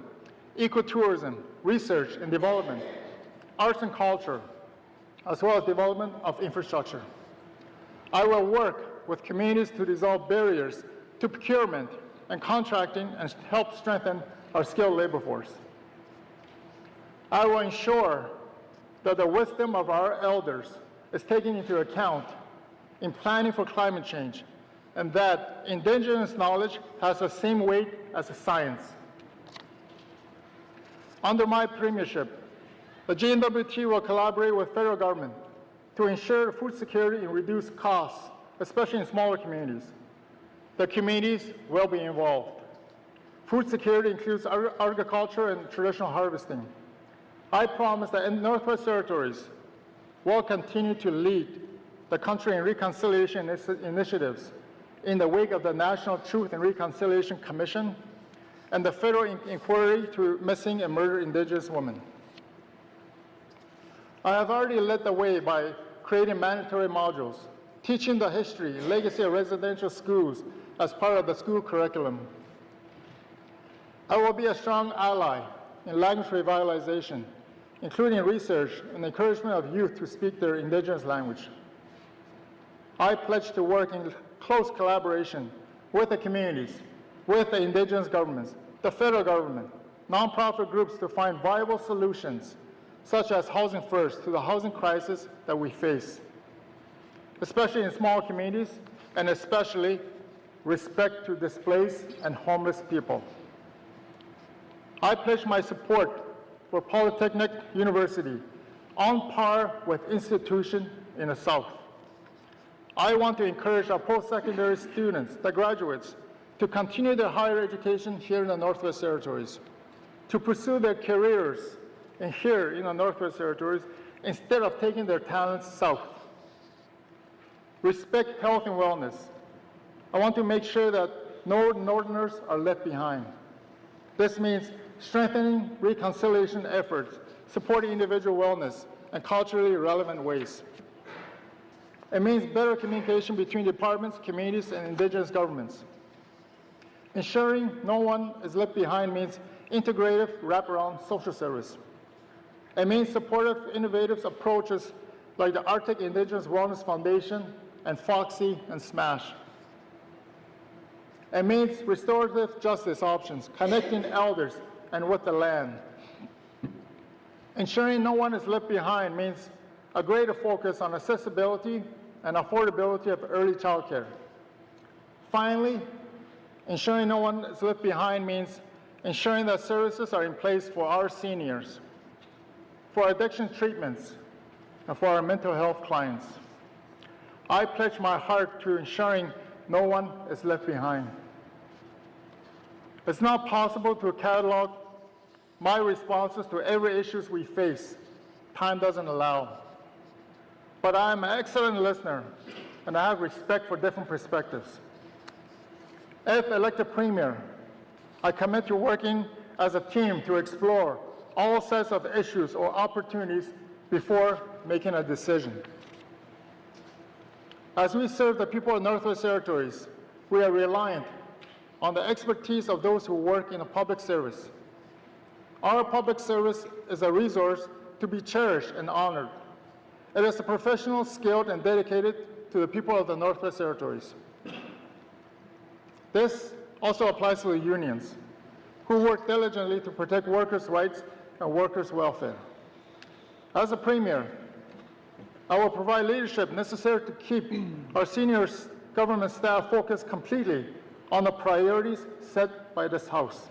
ecotourism, research and development, arts and culture, as well as development of infrastructure. I will work with communities to dissolve barriers to procurement and contracting and help strengthen our skilled labor force. I will ensure that the wisdom of our elders is taken into account in planning for climate change, and that Indigenous knowledge has the same weight as science. Under my premiership, the GNWT will collaborate with federal government to ensure food security and reduce costs, especially in smaller communities. The communities will be involved. Food security includes agriculture and traditional harvesting. I promise that in Northwest Territories will continue to lead the country in reconciliation initiatives in the wake of the National Truth and Reconciliation Commission and the federal inquiry to missing and murdered Indigenous women. I have already led the way by creating mandatory modules, teaching the history and legacy of residential schools as part of the school curriculum. I will be a strong ally in language revitalization, including research and encouragement of youth to speak their Indigenous language. I pledge to work in close collaboration with the communities, with the Indigenous governments, the federal government, nonprofit groups to find viable solutions, such as Housing First, to the housing crisis that we face, especially in small communities, and especially respect to displaced and homeless people. I pledge my support for Polytechnic University on par with institutions in the South. I want to encourage our post-secondary students, the graduates, to continue their higher education here in the Northwest Territories, to pursue their careers here in the Northwest Territories instead of taking their talents south. Respect health and wellness. I want to make sure that no Northerners are left behind. This means strengthening reconciliation efforts, supporting individual wellness in culturally relevant ways. It means better communication between departments, communities, and Indigenous governments. Ensuring no one is left behind means integrative, wraparound social service. It means supportive, innovative approaches like the Arctic Indigenous Wellness Foundation and FOXY and SMASH. It means restorative justice options, connecting elders and with the land. Ensuring no one is left behind means a greater focus on accessibility and affordability of early childcare. Finally, ensuring no one is left behind means ensuring that services are in place for our seniors, for addiction treatments, and for our mental health clients. I pledge my heart to ensuring no one is left behind. It's not possible to catalog my responses to every issue we face. Time doesn't allow. But I am an excellent listener, and I have respect for different perspectives. If elected Premier, I commit to working as a team to explore all sets of issues or opportunities before making a decision. As we serve the people of Northwest Territories, we are reliant on the expertise of those who work in a public service. Our public service is a resource to be cherished and honored. It is a professional, skilled, and dedicated to the people of the Northwest Territories. This also applies to the unions, who work diligently to protect workers' rights and workers' welfare. As a Premier, I will provide leadership necessary to keep our senior government staff focused completely on the priorities set by this House.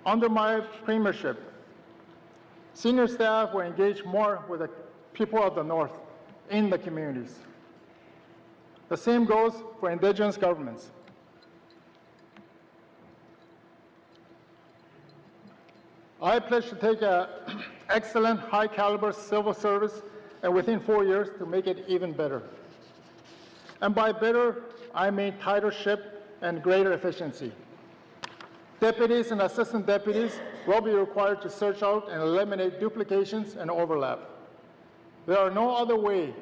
Under my premiership, senior staff will engage more with the people of the North in the communities. The same goes for Indigenous governments. I pledge to take an excellent, high-caliber civil service and within 4 years to make it even better. And by better, I mean tightership and greater efficiency. Deputies and assistant deputies will be required to search out and eliminate duplications and overlap. There are no other way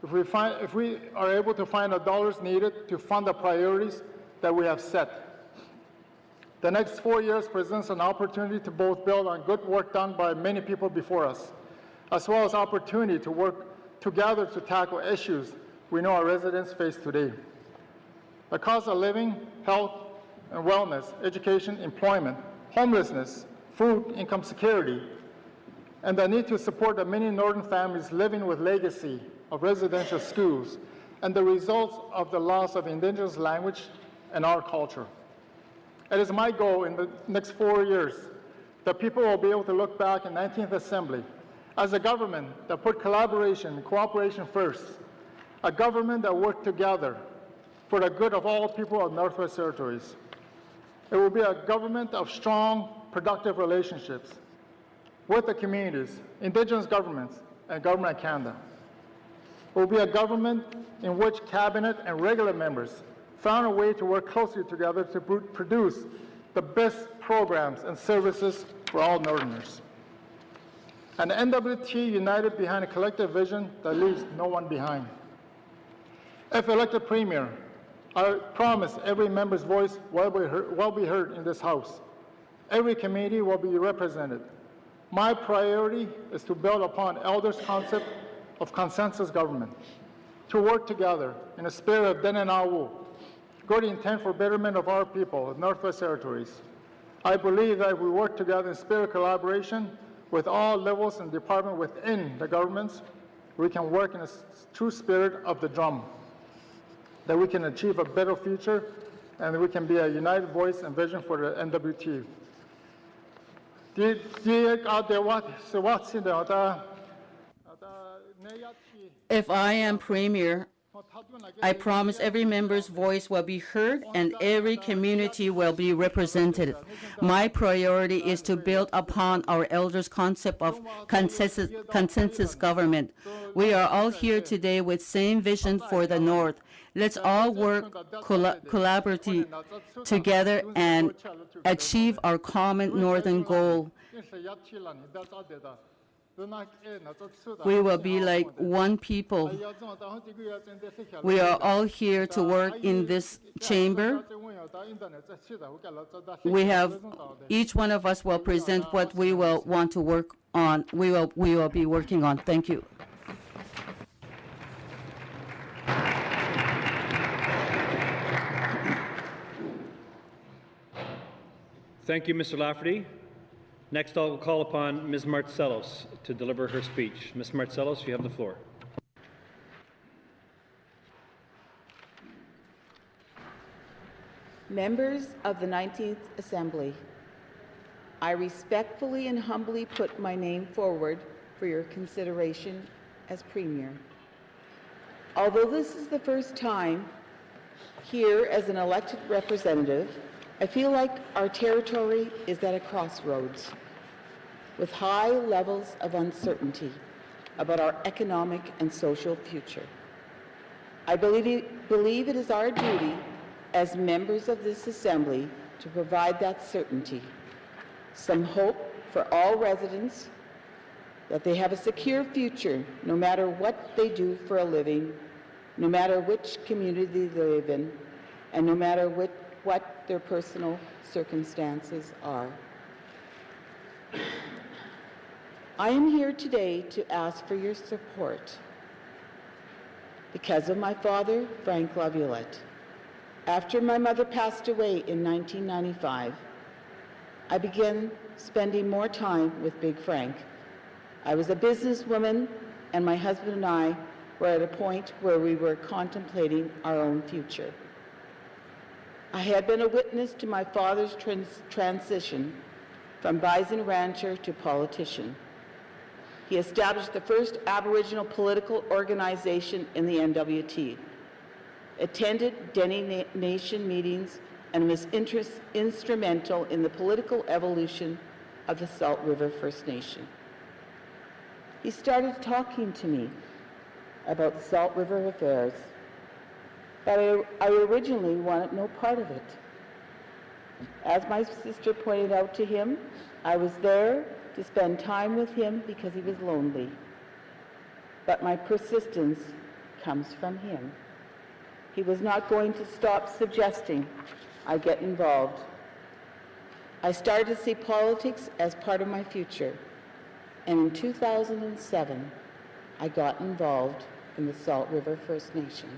if we are able to find the dollars needed to fund the priorities that we have set. The next 4 years presents an opportunity to both build on good work done by many people before us, as well as opportunity to work together to tackle issues we know our residents face today. The cost of living, health and wellness, education, employment, homelessness, food, income security, and the need to support the many northern families living with legacy of residential schools, and the results of the loss of Indigenous language and our culture. It is my goal in the next 4 years that people will be able to look back in 19th Assembly as a government that put collaboration and cooperation first, a government that worked together for the good of all people of Northwest Territories. It will be a government of strong, productive relationships with the communities, Indigenous governments, and Government of Canada. It will be a government in which Cabinet and regular members found a way to work closely together to produce the best programs and services for all Northerners. An NWT united behind a collective vision that leaves no one behind. If elected Premier, I promise every member's voice will be heard in this House. Every community will be represented. My priority is to build upon elders' concept of consensus government, to work together in a spirit of Denenau, good intent for betterment of our people, of Northwest Territories. I believe that if we work together in spirit of collaboration with all levels and departments within the governments, we can work in a true spirit of the drum, that we can achieve a better future, and that we can be a united voice and vision for the NWT. If I am Premier, I promise every member's voice will be heard and every community will be represented. My priority is to build upon our elders' concept of consensus government. We are all here today with same vision for the North. Let's all work collaboratively together and achieve our common Northern goal. We will be like one people. We are all here to work in this chamber. Each one of us will present what we will want to work on. We will be working on. Thank you. Thank you, Mr. Lafferty. Next, I will call upon Ms. Martselos to deliver her speech. Ms. Martselos, you have the floor. Members of the 19th Assembly, I respectfully and humbly put my name forward for your consideration as Premier. Although this is the first time here as an elected representative, I feel like our territory is at a crossroads with high levels of uncertainty about our economic and social future. I believe it is our duty as members of this Assembly to provide that certainty, some hope for all residents that they have a secure future no matter what they do for a living, no matter which community they live in, and no matter what their personal circumstances are. I am here today to ask for your support because of my father, Frank Laviolette. After my mother passed away in 1995, I began spending more time with Big Frank. I was a businesswoman, and my husband and I were at a point where we were contemplating our own future. I had been a witness to my father's transition from bison rancher to politician. He established the first Aboriginal political organization in the NWT, attended Dene Nation meetings, and was instrumental in the political evolution of the Salt River First Nation. He started talking to me about Salt River affairs, but I originally wanted no part of it. As my sister pointed out to him, I was there to spend time with him because he was lonely. But my persistence comes from him. He was not going to stop suggesting I get involved. I started to see politics as part of my future, and in 2007, I got involved in the Salt River First Nation.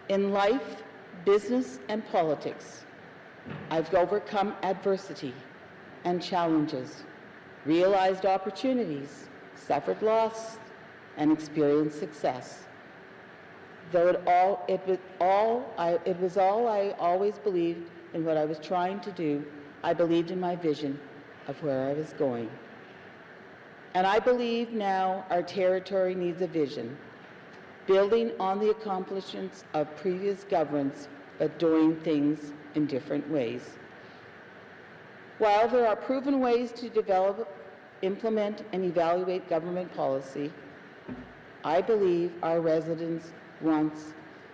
In life, business, and politics, I've overcome adversity and challenges, realized opportunities, suffered loss, and experienced success. Though it was all I always believed in what I was trying to do, I believed in my vision of where I was going. And I believe now our territory needs a vision, building on the accomplishments of previous governments, but doing things in different ways. While there are proven ways to develop, implement, and evaluate government policy, I believe our residents want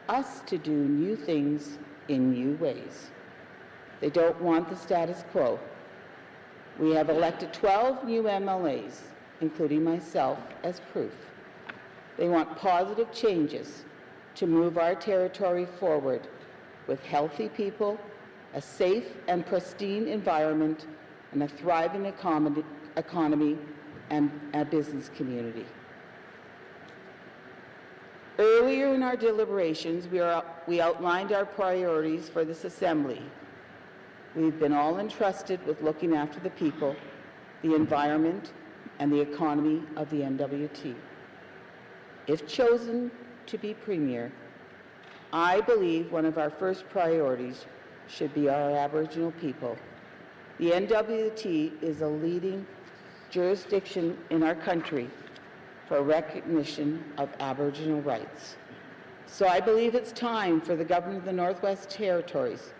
us to do new things in new ways. They don't want the status quo. We have elected 12 new MLAs, including myself, as proof. They want positive changes to move our territory forward with healthy people, a safe and pristine environment, and a thriving economy and a business community. Earlier in our deliberations, we outlined our priorities for this Assembly. We've been all entrusted with looking after the people, the environment, and the economy of the NWT. If chosen to be Premier, I believe one of our first priorities should be our Aboriginal people. The NWT is a leading jurisdiction in our country for recognition of Aboriginal rights. So I believe it's time for the Government of the Northwest Territories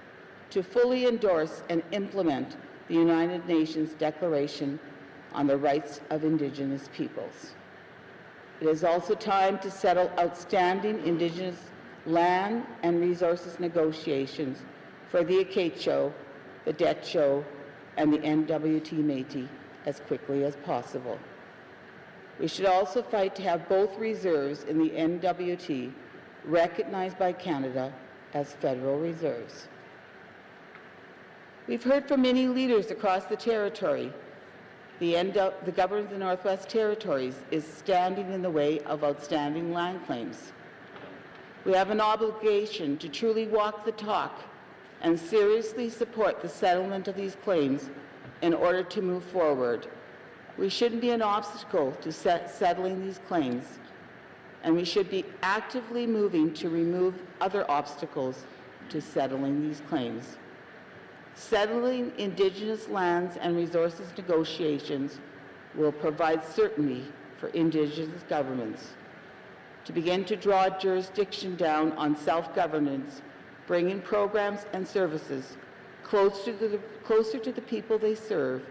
to fully endorse and implement the United Nations Declaration on the Rights of Indigenous Peoples. It is also time to settle outstanding Indigenous land and resources negotiations for the Acacho, the Detcho, and the NWT Métis as quickly as possible. We should also fight to have both reserves in the NWT recognized by Canada as federal reserves. We've heard from many leaders across the territory. The Government of the Northwest Territories is standing in the way of outstanding land claims. We have an obligation to truly walk the talk and seriously support the settlement of these claims in order to move forward. We shouldn't be an obstacle to settling these claims, and we should be actively moving to remove other obstacles to settling these claims. Settling Indigenous lands and resources negotiations will provide certainty for Indigenous governments to begin to draw jurisdiction down on self-governance, bringing programs and services closer to the people they serve,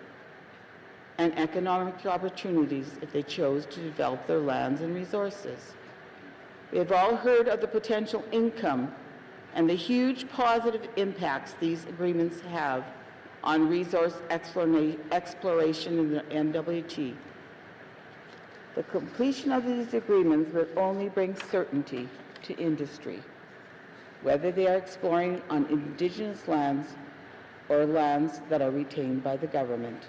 and economic opportunities if they chose to develop their lands and resources. We have all heard of the potential income and the huge positive impacts these agreements have on resource exploration in the NWT. The completion of these agreements would only bring certainty to industry, whether they are exploring on Indigenous lands or lands that are retained by the government.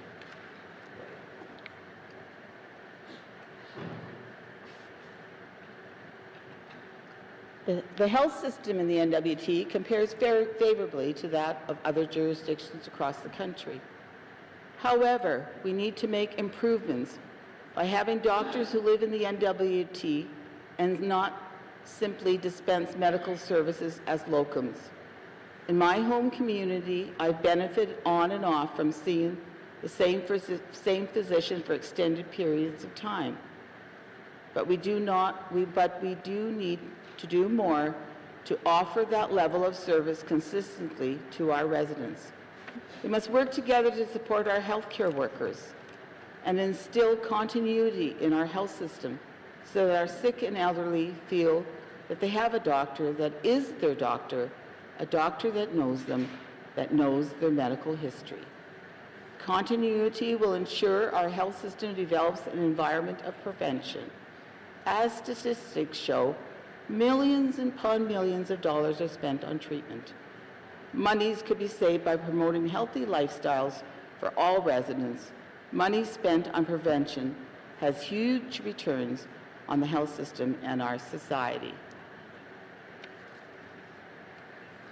The health system in the NWT compares very favorably to that of other jurisdictions across the country. However, we need to make improvements by having doctors who live in the NWT and not simply dispense medical services as locums. In my home community, I've benefited on and off from seeing the same physician for extended periods of time. But we do need to do more to offer that level of service consistently to our residents. We must work together to support our healthcare workers and instill continuity in our health system so that our sick and elderly feel that they have a doctor that is their doctor, a doctor that knows them, that knows their medical history. Continuity will ensure our health system develops an environment of prevention. As statistics show, millions upon millions of dollars are spent on treatment. Monies could be saved by promoting healthy lifestyles for all residents. Money spent on prevention has huge returns on the health system and our society.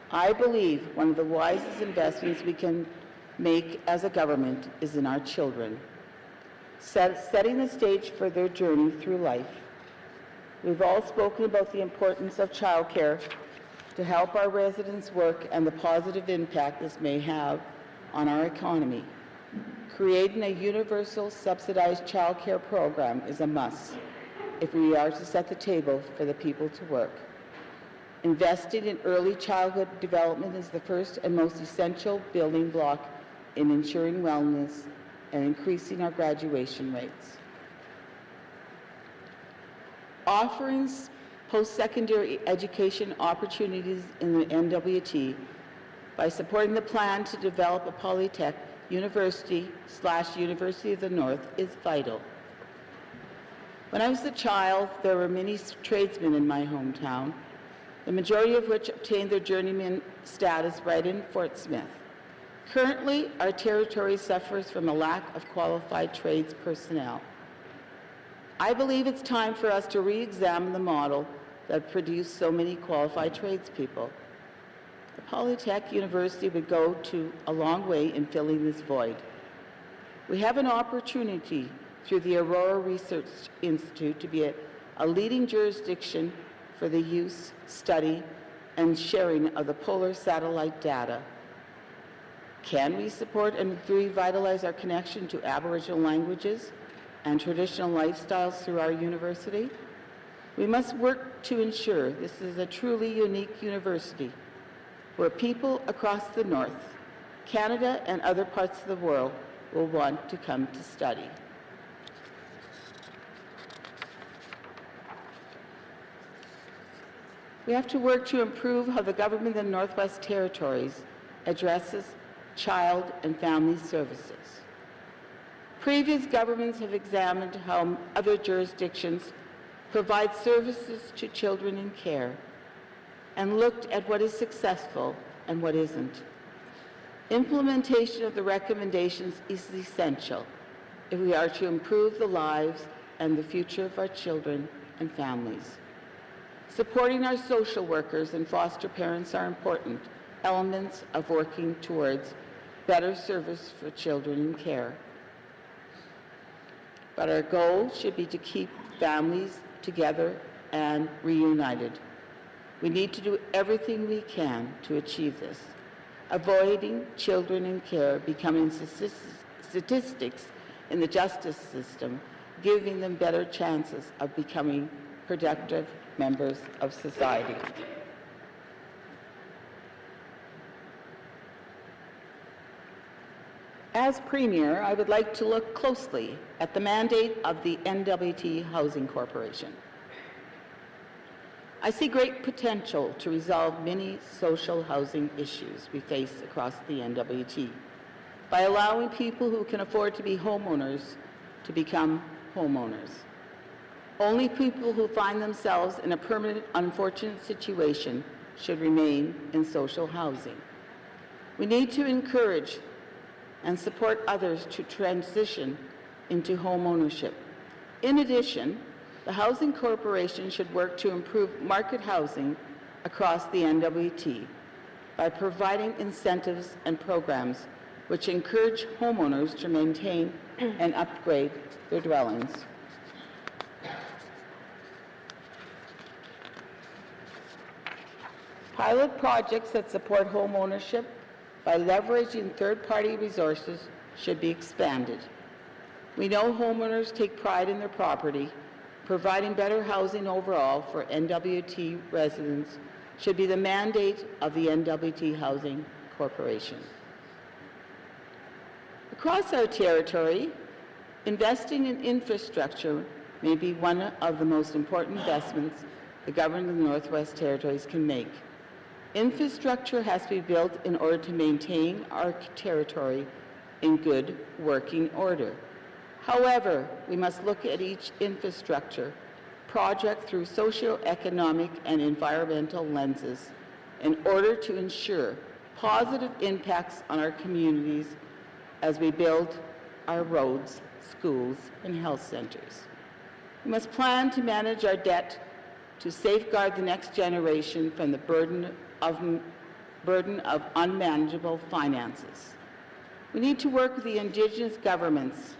I believe one of the wisest investments we can make as a government is in our children, setting the stage for their journey through life. We've all spoken about the importance of childcare to help our residents work and the positive impact this may have on our economy. Creating a universal subsidized childcare program is a must if we are to set the table for the people to work. Investing in early childhood development is the first and most essential building block in ensuring wellness and increasing our graduation rates. Offering post-secondary education opportunities in the NWT by supporting the plan to develop a Polytech University/University of the North is vital. When I was a child, there were many tradesmen in my hometown, the majority of which obtained their journeyman status right in Fort Smith. Currently, our territory suffers from a lack of qualified trades personnel. I believe it's time for us to re-examine the model that produced so many qualified tradespeople. The Polytech University would go a long way in filling this void. We have an opportunity through the Aurora Research Institute to be a leading jurisdiction for the use, study, and sharing of the polar satellite data. Can we support and revitalize our connection to Aboriginal languages and traditional lifestyles through our university? We must work to ensure this is a truly unique university where people across the North, Canada, and other parts of the world will want to come to study. We have to work to improve how the government of the Northwest Territories addresses child and family services. Previous governments have examined how other jurisdictions provide services to children in care and looked at what is successful and what isn't. Implementation of the recommendations is essential if we are to improve the lives and the future of our children and families. Supporting our social workers and foster parents are important elements of working towards better service for children in care. But our goal should be to keep families together and reunited. We need to do everything we can to achieve this, avoiding children in care becoming statistics in the justice system, giving them better chances of becoming productive members of society. As Premier, I would like to look closely at the mandate of the NWT Housing Corporation. I see great potential to resolve many social housing issues we face across the NWT by allowing people who can afford to be homeowners to become homeowners. Only people who find themselves in a permanent, unfortunate situation should remain in social housing. We need to encourage and support others to transition into home ownership. In addition, the Housing Corporation should work to improve market housing across the NWT by providing incentives and programs which encourage homeowners to maintain and upgrade their dwellings. Pilot projects that support home ownership by leveraging third-party resources should be expanded. We know homeowners take pride in their property. Providing better housing overall for NWT residents should be the mandate of the NWT Housing Corporation. Across our territory, investing in infrastructure may be one of the most important investments the government of the Northwest Territories can make. Infrastructure has to be built in order to maintain our territory in good working order. However, we must look at each infrastructure project through socioeconomic and environmental lenses in order to ensure positive impacts on our communities as we build our roads, schools, and health centers. We must plan to manage our debt to safeguard the next generation from the burden of unmanageable finances. We need to work with the Indigenous governments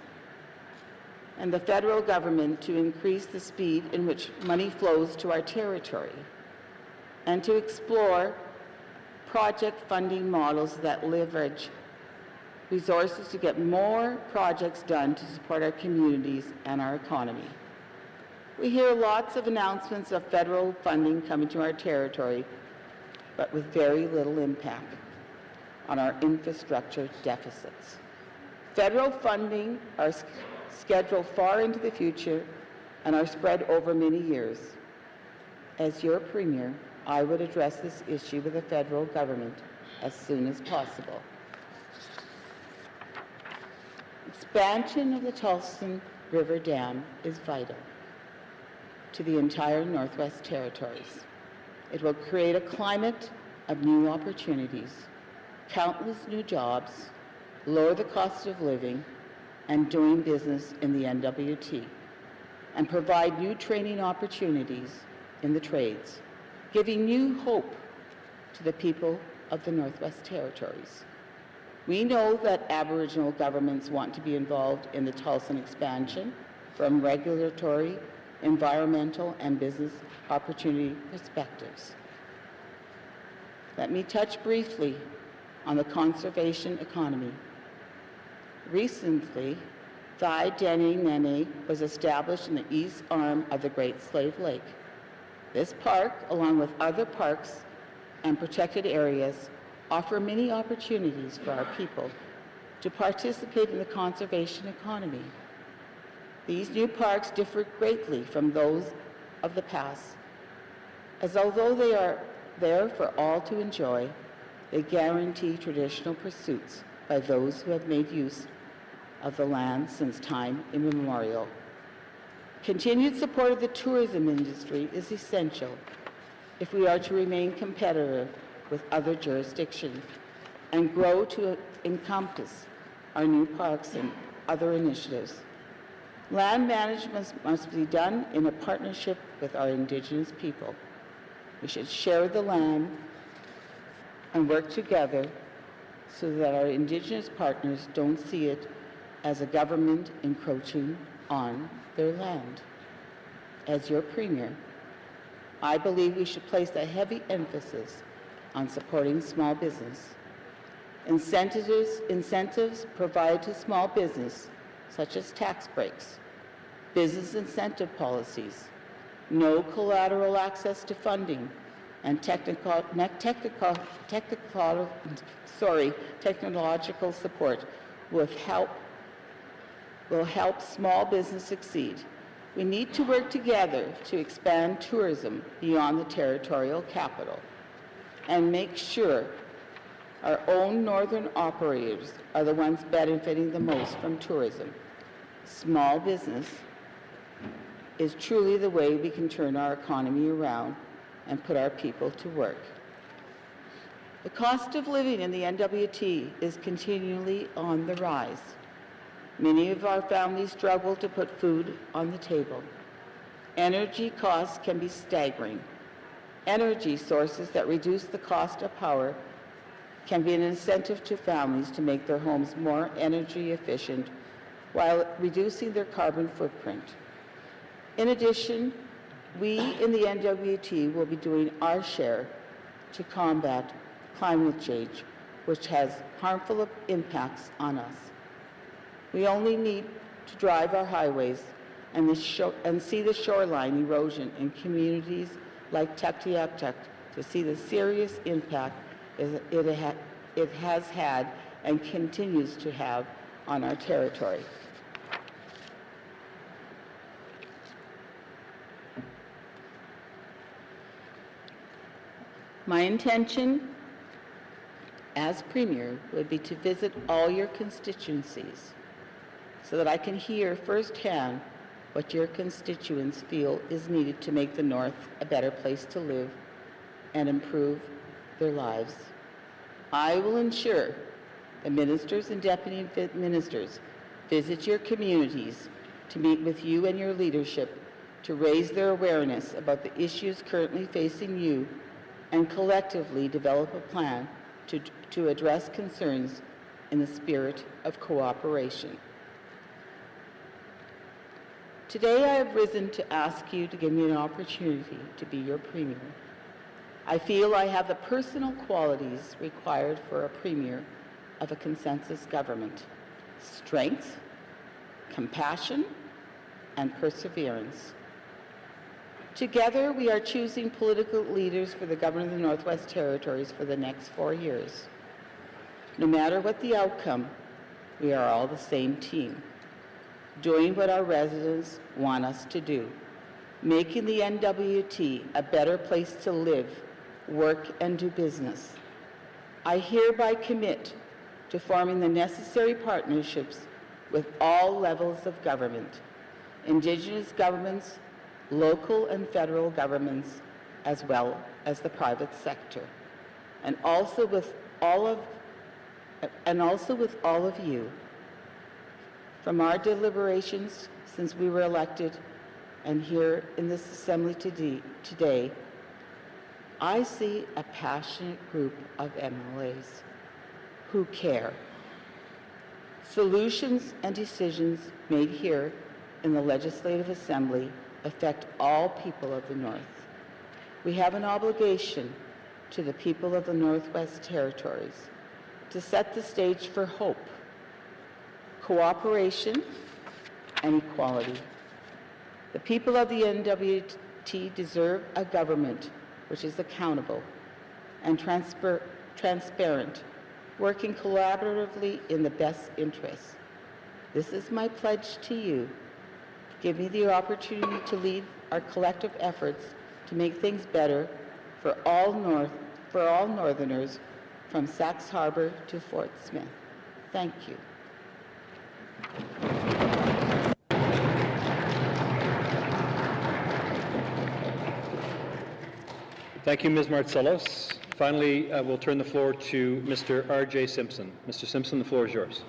and the federal government to increase the speed in which money flows to our territory and to explore project funding models that leverage resources to get more projects done to support our communities and our economy. We hear lots of announcements of federal funding coming to our territory, but with very little impact on our infrastructure deficits. Federal funding are scheduled far into the future and are spread over many years. As your Premier, I would address this issue with the federal government as soon as possible. Expansion of the Tulsin River Dam is vital to the entire Northwest Territories. It will create a climate of new opportunities, countless new jobs, lower the cost of living and doing business in the NWT, and provide new training opportunities in the trades, giving new hope to the people of the Northwest Territories. We know that Aboriginal governments want to be involved in the Tulsin expansion from regulatory, environmental, and business opportunity perspectives. Let me touch briefly on the conservation economy. Recently, Thai Dene Nene was established in the east arm of the Great Slave Lake. This park, along with other parks and protected areas, offer many opportunities for our people to participate in the conservation economy. These new parks differ greatly from those of the past, as although they are there for all to enjoy, they guarantee traditional pursuits by those who have made use of the land since time immemorial. Continued support of the tourism industry is essential if we are to remain competitive with other jurisdictions and grow to encompass our new parks and other initiatives. Land management must be done in a partnership with our Indigenous people. We should share the land and work together so that our Indigenous partners don't see it as a government encroaching on their land. As your Premier, I believe we should place a heavy emphasis on supporting small business. Incentives provided to small business, such as tax breaks, business incentive policies, no collateral access to funding, and technological support will help small business succeed. We need to work together to expand tourism beyond the territorial capital and make sure our own northern operators are the ones benefiting the most from tourism. Small business is truly the way we can turn our economy around and put our people to work. The cost of living in the NWT is continually on the rise. Many of our families struggle to put food on the table. Energy costs can be staggering. Energy sources that reduce the cost of power can be an incentive to families to make their homes more energy efficient while reducing their carbon footprint. In addition, we in the NWT will be doing our share to combat climate change, which has harmful impacts on us. We only need to drive our highways and see the shoreline erosion in communities like Tuktoyaktuk to see the serious impact it has had and continues to have on our territory. My intention as Premier would be to visit all your constituencies so that I can hear firsthand what your constituents feel is needed to make the North a better place to live and improve their lives. I will ensure the ministers and deputy ministers visit your communities to meet with you and your leadership to raise their awareness about the issues currently facing you and collectively develop a plan to address concerns in the spirit of cooperation. Today I have risen to ask you to give me an opportunity to be your Premier. I feel I have the personal qualities required for a Premier of a consensus government: strength, compassion, and perseverance. Together, we are choosing political leaders for the government of the Northwest Territories for the next 4 years. No matter what the outcome, we are all the same team, doing what our residents want us to do, making the NWT a better place to live, work, and do business. I hereby commit to forming the necessary partnerships with all levels of government, Indigenous governments, local and federal governments, as well as the private sector, and also with all of you. From our deliberations since we were elected and here in this assembly today, I see a passionate group of MLAs who care. Solutions and decisions made here in the Legislative Assembly affect all people of the North. We have an obligation to the people of the Northwest Territories to set the stage for hope, cooperation, and equality. The people of the NWT deserve a government which is accountable and transparent, working collaboratively in the best interests. This is my pledge to you. Give me the opportunity to lead our collective efforts to make things better for all Northerners from Sax Harbor to Fort Smith. Thank you. Thank you, Ms. Martselos. Finally, we'll turn the floor to Mr. R.J. Simpson. Mr. Simpson, the floor is yours.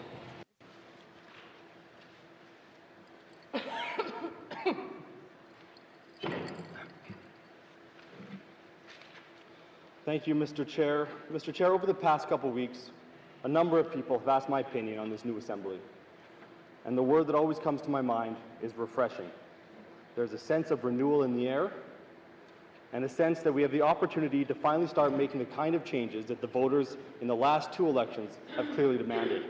Thank you, Mr. Chair. Mr. Chair, over the past couple weeks, a number of people have asked my opinion on this new assembly. And the word that always comes to my mind is refreshing. There's a sense of renewal in the air, and a sense that we have the opportunity to finally start making the kind of changes that the voters in the last 2 elections have clearly demanded.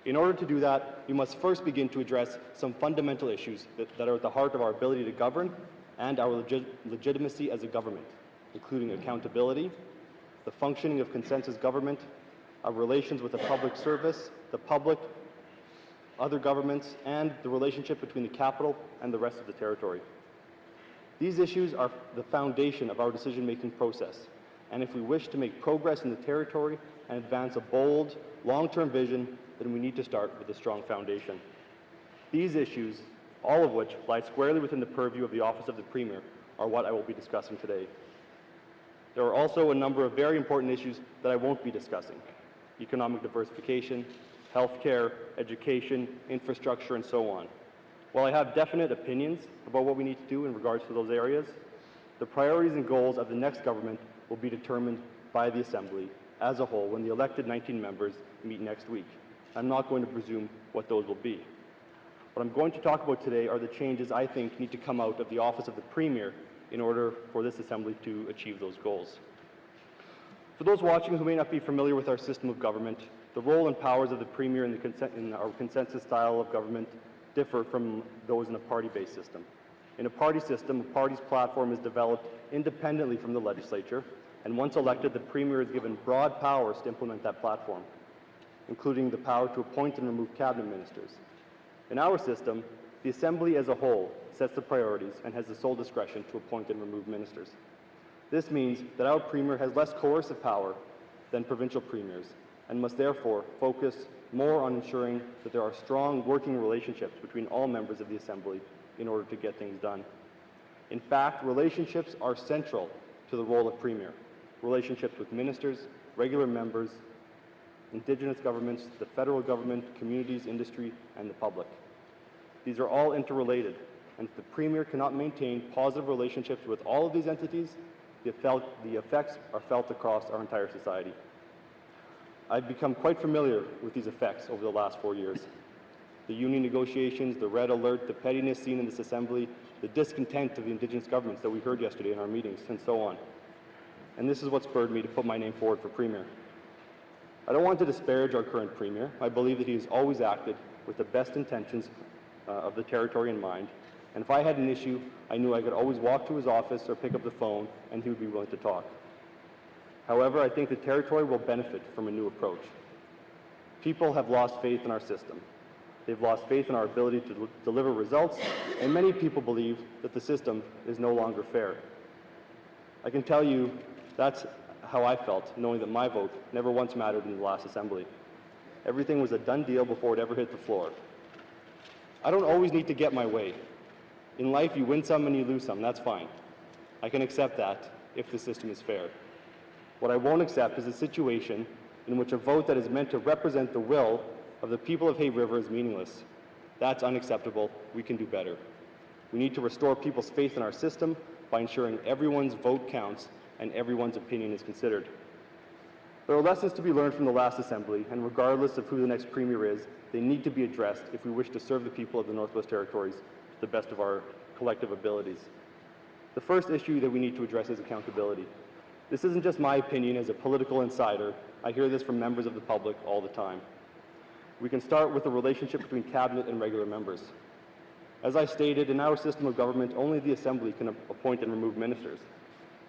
In order to do that, we must first begin to address some fundamental issues that are at the heart of our ability to govern and our legitimacy as a government, including accountability, the functioning of consensus government, our relations with the public service, the public, other governments, and the relationship between the capital and the rest of the territory. These issues are the foundation of our decision-making process, and if we wish to make progress in the territory and advance a bold, long-term vision, then we need to start with a strong foundation. These issues, all of which lie squarely within the purview of the Office of the Premier, are what I will be discussing today. There are also a number of very important issues that I won't be discussing: economic diversification, healthcare, education, infrastructure, and so on. While I have definite opinions about what we need to do in regards to those areas, the priorities and goals of the next government will be determined by the Assembly as a whole when the elected 19 members meet next week. I'm not going to presume what those will be. What I'm going to talk about today are the changes I think need to come out of the Office of the Premier in order for this Assembly to achieve those goals. For those watching who may not be familiar with our system of government, the role and powers of the Premier in our consensus style of government differ from those in a party-based system. In a party system, a party's platform is developed independently from the legislature, and once elected, the Premier is given broad powers to implement that platform, including the power to appoint and remove cabinet ministers. In our system, the Assembly as a whole sets the priorities and has the sole discretion to appoint and remove ministers. This means that our Premier has less coercive power than provincial premiers and must therefore focus more on ensuring that there are strong working relationships between all members of the Assembly in order to get things done. In fact, relationships are central to the role of Premier. Relationships with ministers, regular members, Indigenous governments, the federal government, communities, industry, and the public. These are all interrelated, and if the Premier cannot maintain positive relationships with all of these entities, the effects are felt across our entire society. I've become quite familiar with these effects over the last 4 years. The union negotiations, the red alert, the pettiness seen in this Assembly, the discontent of the Indigenous governments that we heard yesterday in our meetings, and so on. And this is what spurred me to put my name forward for Premier. I don't want to disparage our current Premier. I believe that he has always acted with the best intentions of the territory in mind, and if I had an issue, I knew I could always walk to his office or pick up the phone, and he would be willing to talk. However, I think the territory will benefit from a new approach. People have lost faith in our system. They've lost faith in our ability to deliver results, and many people believe that the system is no longer fair. I can tell you that's how I felt, knowing that my vote never once mattered in the last Assembly. Everything was a done deal before it ever hit the floor. I don't always need to get my way. In life, you win some and you lose some, that's fine. I can accept that if the system is fair. What I won't accept is a situation in which a vote that is meant to represent the will of the people of Hay River is meaningless. That's unacceptable. We can do better. We need to restore people's faith in our system by ensuring everyone's vote counts and everyone's opinion is considered. There are lessons to be learned from the last Assembly, and regardless of who the next Premier is, they need to be addressed if we wish to serve the people of the Northwest Territories to the best of our collective abilities. The first issue that we need to address is accountability. This isn't just my opinion as a political insider. I hear this from members of the public all the time. We can start with the relationship between Cabinet and regular members. As I stated, in our system of government, only the Assembly can appoint and remove ministers.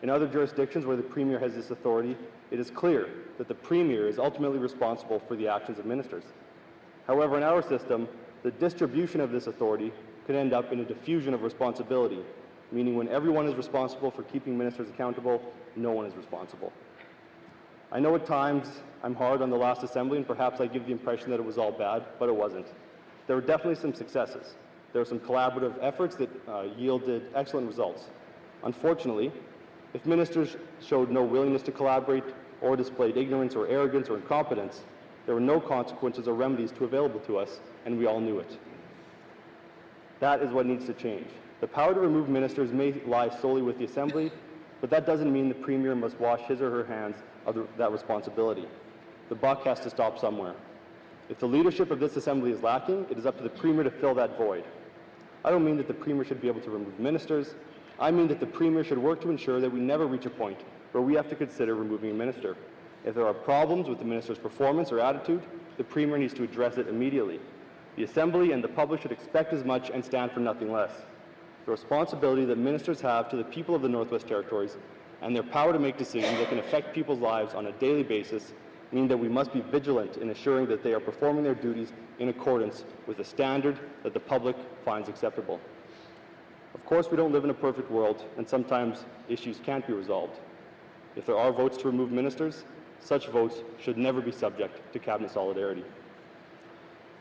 In other jurisdictions where the Premier has this authority, it is clear that the Premier is ultimately responsible for the actions of ministers. However, in our system, the distribution of this authority could end up in a diffusion of responsibility, meaning when everyone is responsible for keeping ministers accountable, no one is responsible. I know at times I'm hard on the last Assembly, and perhaps I give the impression that it was all bad, but it wasn't. There were definitely some successes. There were some collaborative efforts that yielded excellent results. Unfortunately, if ministers showed no willingness to collaborate or displayed ignorance or arrogance or incompetence, there were no consequences or remedies available to us, and we all knew it. That is what needs to change. The power to remove ministers may lie solely with the Assembly, but that doesn't mean the Premier must wash his or her hands of that responsibility. The buck has to stop somewhere. If the leadership of this Assembly is lacking, it is up to the Premier to fill that void. I don't mean that the Premier should be able to remove ministers, I mean that the Premier should work to ensure that we never reach a point where we have to consider removing a minister. If there are problems with the minister's performance or attitude, the Premier needs to address it immediately. The Assembly and the public should expect as much and stand for nothing less. The responsibility that ministers have to the people of the Northwest Territories and their power to make decisions that can affect people's lives on a daily basis mean that we must be vigilant in assuring that they are performing their duties in accordance with a standard that the public finds acceptable. Of course, we don't live in a perfect world, and sometimes issues can't be resolved. If there are votes to remove ministers, such votes should never be subject to cabinet solidarity.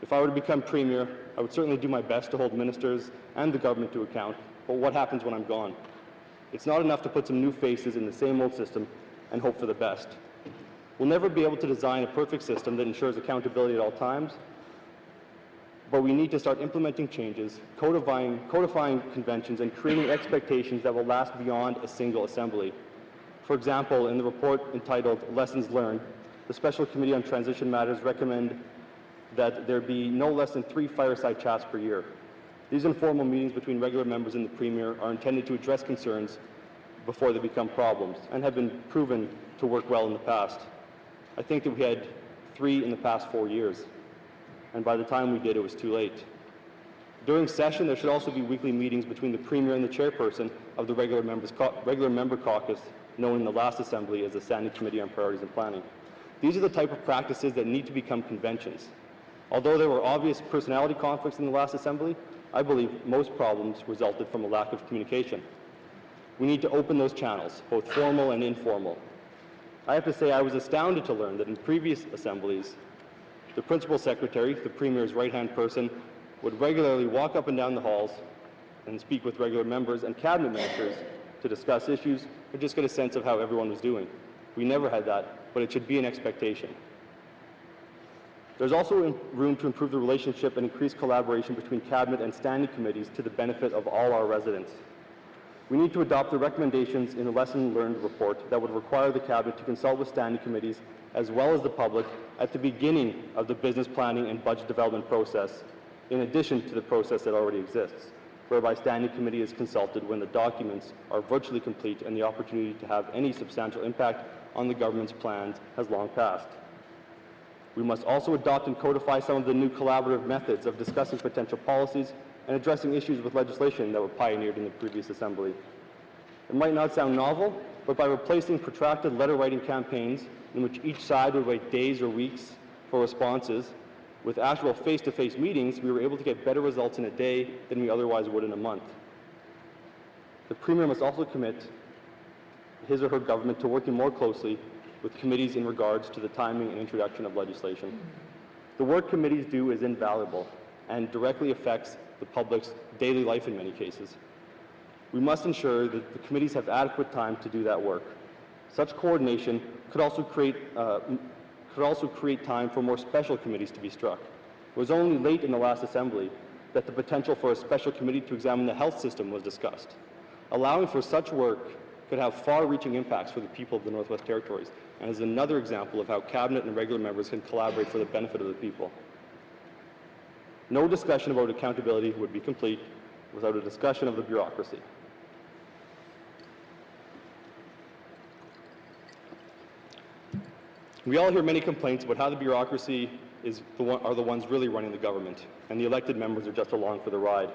If I were to become Premier, I would certainly do my best to hold ministers and the government to account, but what happens when I'm gone? It's not enough to put some new faces in the same old system and hope for the best. We'll never be able to design a perfect system that ensures accountability at all times, but we need to start implementing changes, codifying conventions, and creating expectations that will last beyond a single assembly. For example, in the report entitled Lessons Learned, the Special Committee on Transition Matters recommend that there be no less than 3 fireside chats per year. These informal meetings between regular members and the Premier are intended to address concerns before they become problems and have been proven to work well in the past. I think that we had 3 in the past 4 years, and by the time we did, it was too late. During session, there should also be weekly meetings between the Premier and the chairperson of the regular member caucus, known in the last Assembly as the Standing Committee on Priorities and Planning. These are the type of practices that need to become conventions. Although there were obvious personality conflicts in the last Assembly, I believe most problems resulted from a lack of communication. We need to open those channels, both formal and informal. I have to say I was astounded to learn that in previous assemblies, the principal secretary, the Premier's right-hand person, would regularly walk up and down the halls and speak with regular members and cabinet ministers to discuss issues or just get a sense of how everyone was doing. We never had that, but it should be an expectation. There's also room to improve the relationship and increase collaboration between cabinet and standing committees to the benefit of all our residents. We need to adopt the recommendations in the Lesson Learned report that would require the cabinet to consult with standing committees as well as the public at the beginning of the business planning and budget development process, in addition to the process that already exists, whereby standing committee is consulted when the documents are virtually complete and the opportunity to have any substantial impact on the government's plans has long passed. We must also adopt and codify some of the new collaborative methods of discussing potential policies and addressing issues with legislation that were pioneered in the previous Assembly. It might not sound novel, but by replacing protracted letter-writing campaigns in which each side would wait days or weeks for responses, with actual face-to-face meetings, we were able to get better results in a day than we otherwise would in a month. The Premier must also commit his or her government to working more closely with committees in regards to the timing and introduction of legislation. The work committees do is invaluable and directly affects the public's daily life in many cases. We must ensure that the committees have adequate time to do that work. Such coordination could also create time for more special committees to be struck. It was only late in the last Assembly that the potential for a special committee to examine the health system was discussed. Allowing for such work could have far-reaching impacts for the people of the Northwest Territories, and is another example of how Cabinet and regular members can collaborate for the benefit of the people. No discussion about accountability would be complete without a discussion of the bureaucracy. We all hear many complaints about how the bureaucracy are the ones really running the government, and the elected members are just along for the ride.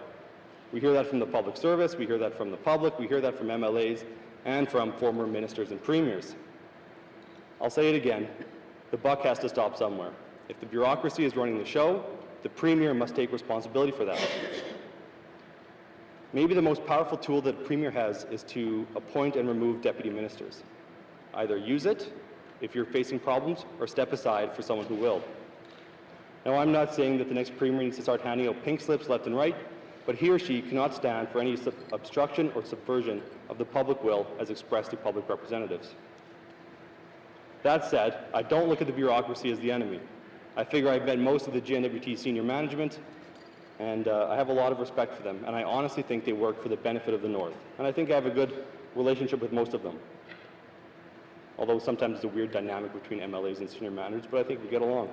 We hear that from the public service, we hear that from the public, we hear that from MLAs, and from former ministers and premiers. I'll say it again, the buck has to stop somewhere. If the bureaucracy is running the show, the Premier must take responsibility for that. Maybe the most powerful tool that a Premier has is to appoint and remove deputy ministers. Either use it if you're facing problems, or step aside for someone who will. Now, I'm not saying that the next Premier needs to start handing out pink slips left and right, but he or she cannot stand for any obstruction or subversion of the public will as expressed through public representatives. That said, I don't look at the bureaucracy as the enemy. I figure I've met most of the GNWT senior management, and I have a lot of respect for them, and I honestly think they work for the benefit of the North. And I think I have a good relationship with most of them. Although sometimes it's a weird dynamic between MLAs and senior managers, but I think we get along.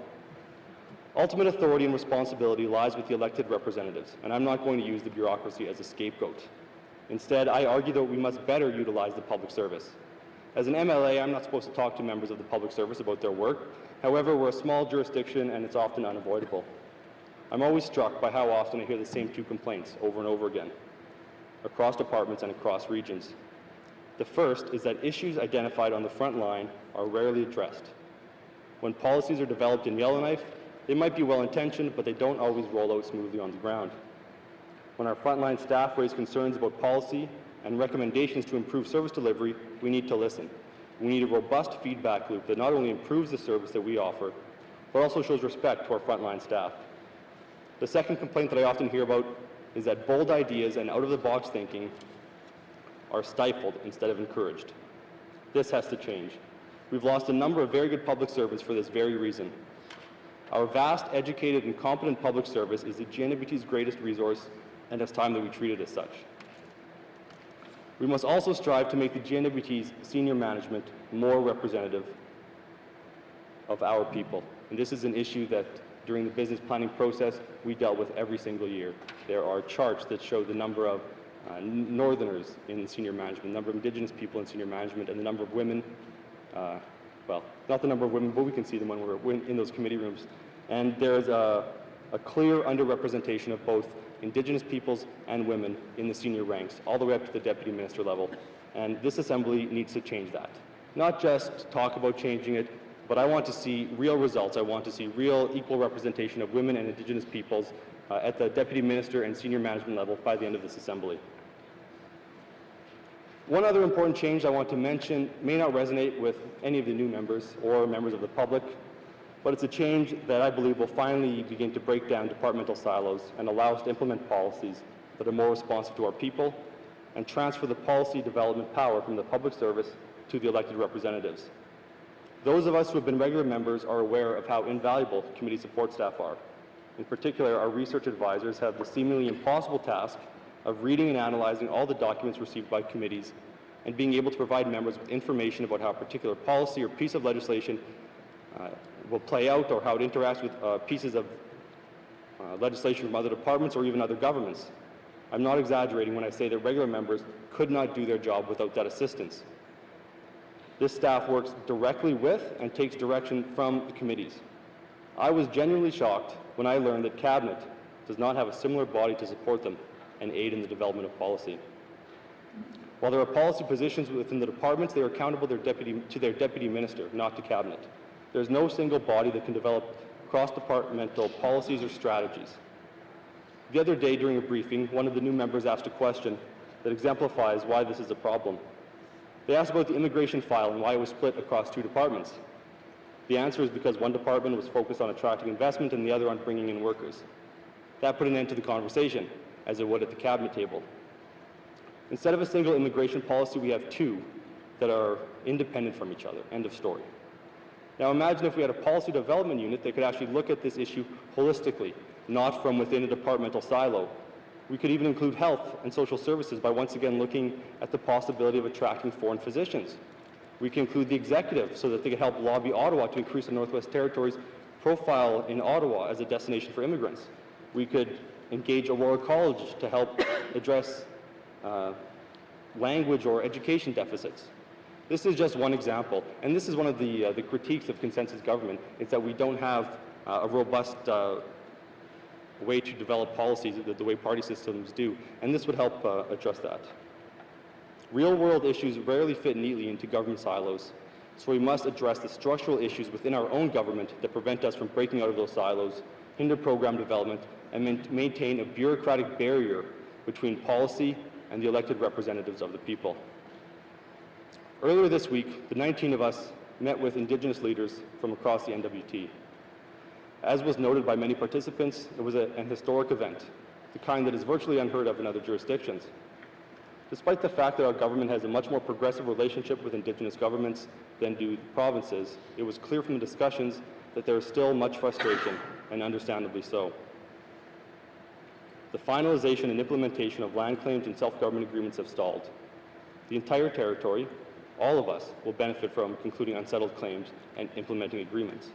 Ultimate authority and responsibility lies with the elected representatives, and I'm not going to use the bureaucracy as a scapegoat. Instead, I argue that we must better utilize the public service. As an MLA, I'm not supposed to talk to members of the public service about their work. However, we're a small jurisdiction and it's often unavoidable. I'm always struck by how often I hear the same two complaints over and over again, across departments and across regions. The first is that issues identified on the front line are rarely addressed. When policies are developed in Yellowknife, they might be well-intentioned, but they don't always roll out smoothly on the ground. When our frontline staff raise concerns about policy and recommendations to improve service delivery, we need to listen. We need a robust feedback loop that not only improves the service that we offer, but also shows respect to our frontline staff. The second complaint that I often hear about is that bold ideas and out-of-the-box thinking are stifled instead of encouraged. This has to change. We've lost a number of very good public servants for this very reason. Our vast, educated, and competent public service is the GNWT's greatest resource, and it's time that we treat it as such. We must also strive to make the GNWT's senior management more representative of our people. And this is an issue that during the business planning process we dealt with every single year. There are charts that show the number of Northerners in senior management, the number of Indigenous people in senior management, and the number of women, well, not the number of women, but we can see them when we're in those committee rooms. And there's a clear underrepresentation of both Indigenous peoples and women in the senior ranks, all the way up to the deputy minister level. And this assembly needs to change that. Not just talk about changing it, but I want to see real results. I want to see real equal representation of women and Indigenous peoples at the deputy minister and senior management level by the end of this assembly. One other important change I want to mention may not resonate with any of the new members or members of the public, but it's a change that I believe will finally begin to break down departmental silos and allow us to implement policies that are more responsive to our people and transfer the policy development power from the public service to the elected representatives. Those of us who have been regular members are aware of how invaluable committee support staff are. In particular, our research advisors have the seemingly impossible task of reading and analyzing all the documents received by committees and being able to provide members with information about how a particular policy or piece of legislation will play out or how it interacts with pieces of legislation from other departments or even other governments. I'm not exaggerating when I say that regular members could not do their job without that assistance. This staff works directly with and takes direction from the committees. I was genuinely shocked when I learned that Cabinet does not have a similar body to support them and aid in the development of policy. While there are policy positions within the departments, they are accountable to their deputy minister, not to Cabinet. There's no single body that can develop cross-departmental policies or strategies. The other day during a briefing, one of the new members asked a question that exemplifies why this is a problem. They asked about the immigration file and why it was split across two departments. The answer is because one department was focused on attracting investment and the other on bringing in workers. That put an end to the conversation, as it would at the Cabinet table. Instead of a single immigration policy, we have two that are independent from each other. End of story. Now imagine if we had a policy development unit that could actually look at this issue holistically, not from within a departmental silo. We could even include health and social services by once again looking at the possibility of attracting foreign physicians. We can include the executive so that they can help lobby Ottawa to increase the Northwest Territory's profile in Ottawa as a destination for immigrants. We could engage Aurora College to help address language or education deficits. This is just one example, and this is one of the critiques of consensus government, is that we don't have a robust way to develop policies the way party systems do, and this would help address that. Real-world issues rarely fit neatly into government silos, so we must address the structural issues within our own government that prevent us from breaking out of those silos, hinder program development, and maintain a bureaucratic barrier between policy and the elected representatives of the people. Earlier this week, the 19 of us met with Indigenous leaders from across the NWT. As was noted by many participants, it was an historic event, the kind that is virtually unheard of in other jurisdictions. Despite the fact that our government has a much more progressive relationship with Indigenous governments than do provinces, it was clear from the discussions that there is still much frustration, and understandably so. The finalization and implementation of land claims and self-government agreements have stalled. The entire territory, all of us, will benefit from concluding unsettled claims and implementing agreements.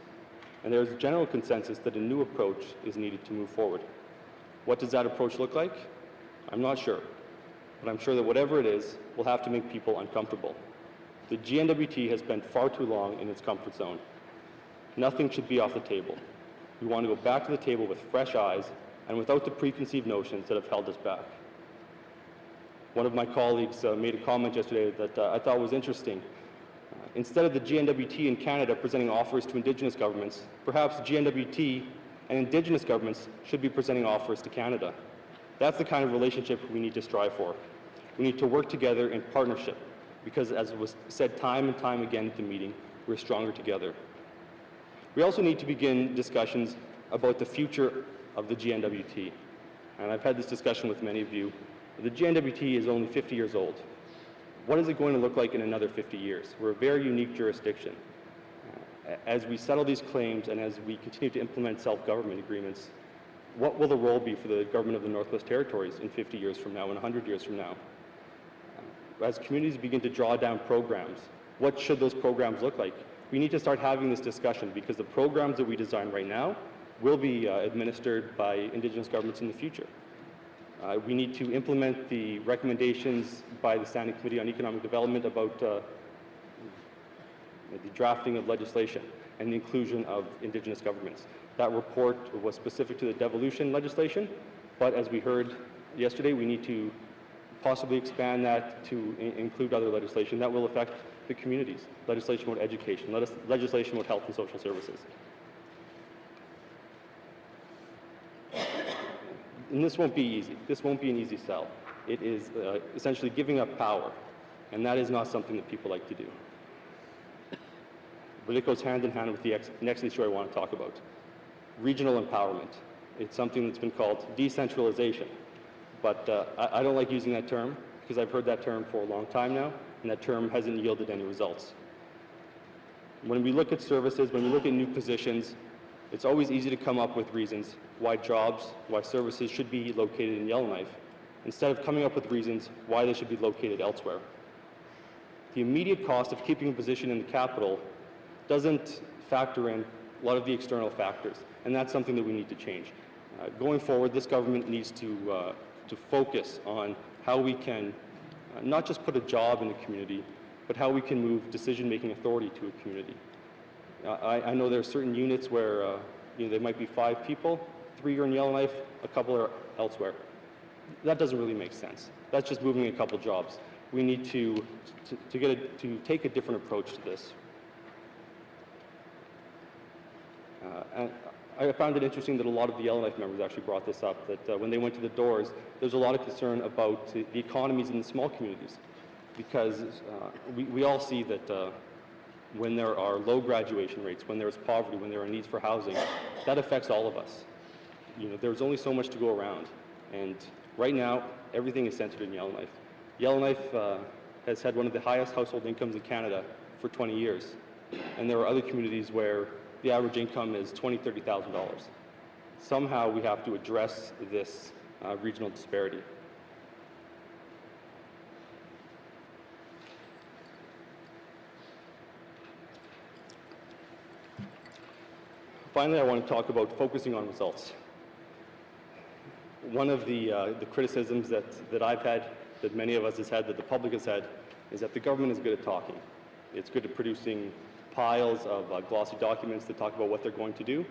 And there is a general consensus that a new approach is needed to move forward. What does that approach look like? I'm not sure. but I'm sure that whatever it is will have to make people uncomfortable. The GNWT has spent far too long in its comfort zone. Nothing should be off the table. We want to go back to the table with fresh eyes and without the preconceived notions that have held us back. One of my colleagues made a comment yesterday that I thought was interesting. Instead of the GNWT in Canada presenting offers to Indigenous governments, perhaps GNWT and Indigenous governments should be presenting offers to Canada. That's the kind of relationship we need to strive for. We need to work together in partnership because, as was said time and time again at the meeting, we're stronger together. We also need to begin discussions about the future of the GNWT. And I've had this discussion with many of you. The GNWT is only 50 years old. What is it going to look like in another 50 years? We're a very unique jurisdiction. As we settle these claims and as we continue to implement self-government agreements, what will the role be for the government of the Northwest Territories in 50 years from now and 100 years from now? As communities begin to draw down programs, what should those programs look like? We need to start having this discussion because the programs that we design right now will be administered by Indigenous governments in the future. We need to implement the recommendations by the Standing Committee on Economic Development about the drafting of legislation and the inclusion of Indigenous governments. That report was specific to the devolution legislation, but as we heard yesterday, we need to possibly expand that to include other legislation that will affect the communities, legislation about education, legislation about health and social services. And this won't be easy. This won't be an easy sell. It is essentially giving up power, and that is not something that people like to do. But it goes hand in hand with the next issue I want to talk about, regional empowerment. It's something that's been called decentralization, but I don't like using that term because I've heard that term for a long time now, and that term hasn't yielded any results. When we look at services, when we look at new positions, it's always easy to come up with reasons why jobs, why services should be located in Yellowknife, instead of coming up with reasons why they should be located elsewhere. The immediate cost of keeping a position in the capital doesn't factor in a lot of the external factors, and that's something that we need to change. Going forward, this government needs to focus on how we can not just put a job in a community, but how we can move decision-making authority to a community. I know there are certain units where there might be 5 people, 3 are in Yellowknife, a couple are elsewhere. That doesn't really make sense. That's just moving a couple jobs. We need to take a different approach to this. And I found it interesting that a lot of the Yellowknife members actually brought this up, that when they went to the doors, there's a lot of concern about the economies in the small communities, because we all see that when there are low graduation rates, when there's poverty, when there are needs for housing, that affects all of us. There's only so much to go around, and right now, everything is centered in Yellowknife. Yellowknife has had one of the highest household incomes in Canada for 20 years, and there are other communities where the average income is $20,000, $30,000. Somehow we have to address this regional disparity. Finally, I want to talk about focusing on results. One of the criticisms that I've had, that many of us has had, that the public has had, is that the government is good at talking. It's good at producing piles of glossy documents that talk about what they're going to do,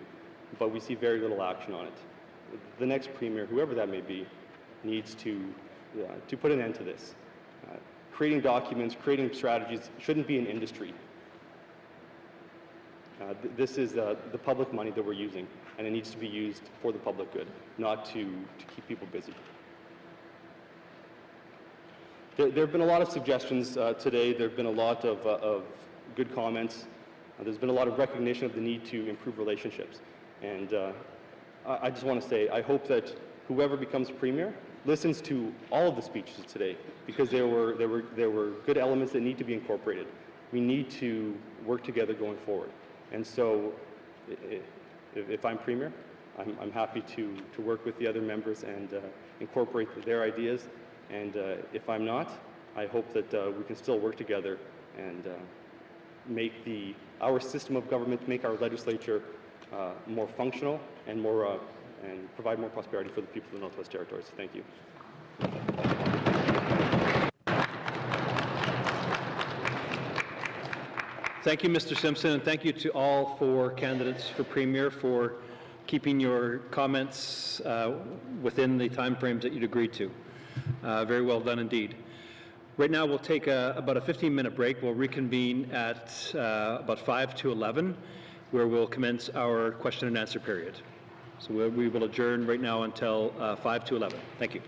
but we see very little action on it. The next premier, whoever that may be, needs to put an end to this. Creating documents, creating strategies shouldn't be an industry. This is the public money that we're using, and it needs to be used for the public good, not to keep people busy. There have been a lot of suggestions today. There have been a lot of good comments. There's been a lot of recognition of the need to improve relationships. And I just want to say, I hope that whoever becomes premier listens to all of the speeches today, because there were good elements that need to be incorporated. We need to work together going forward. And so, if I'm premier, I'm happy to work with the other members and incorporate their ideas. And if I'm not, I hope that we can still work together and make our system of government, make our legislature more functional and and provide more prosperity for the people of the Northwest Territories. Thank you. Thank you, Mr. Simpson, and thank you to all four candidates for Premier for keeping your comments within the timeframes that you'd agreed to. Very well done indeed. Right now, we'll take about a 15-minute break. We'll reconvene at about 5 to 11, where we'll commence our question and answer period. So we will adjourn right now until 5 to 11. Thank you.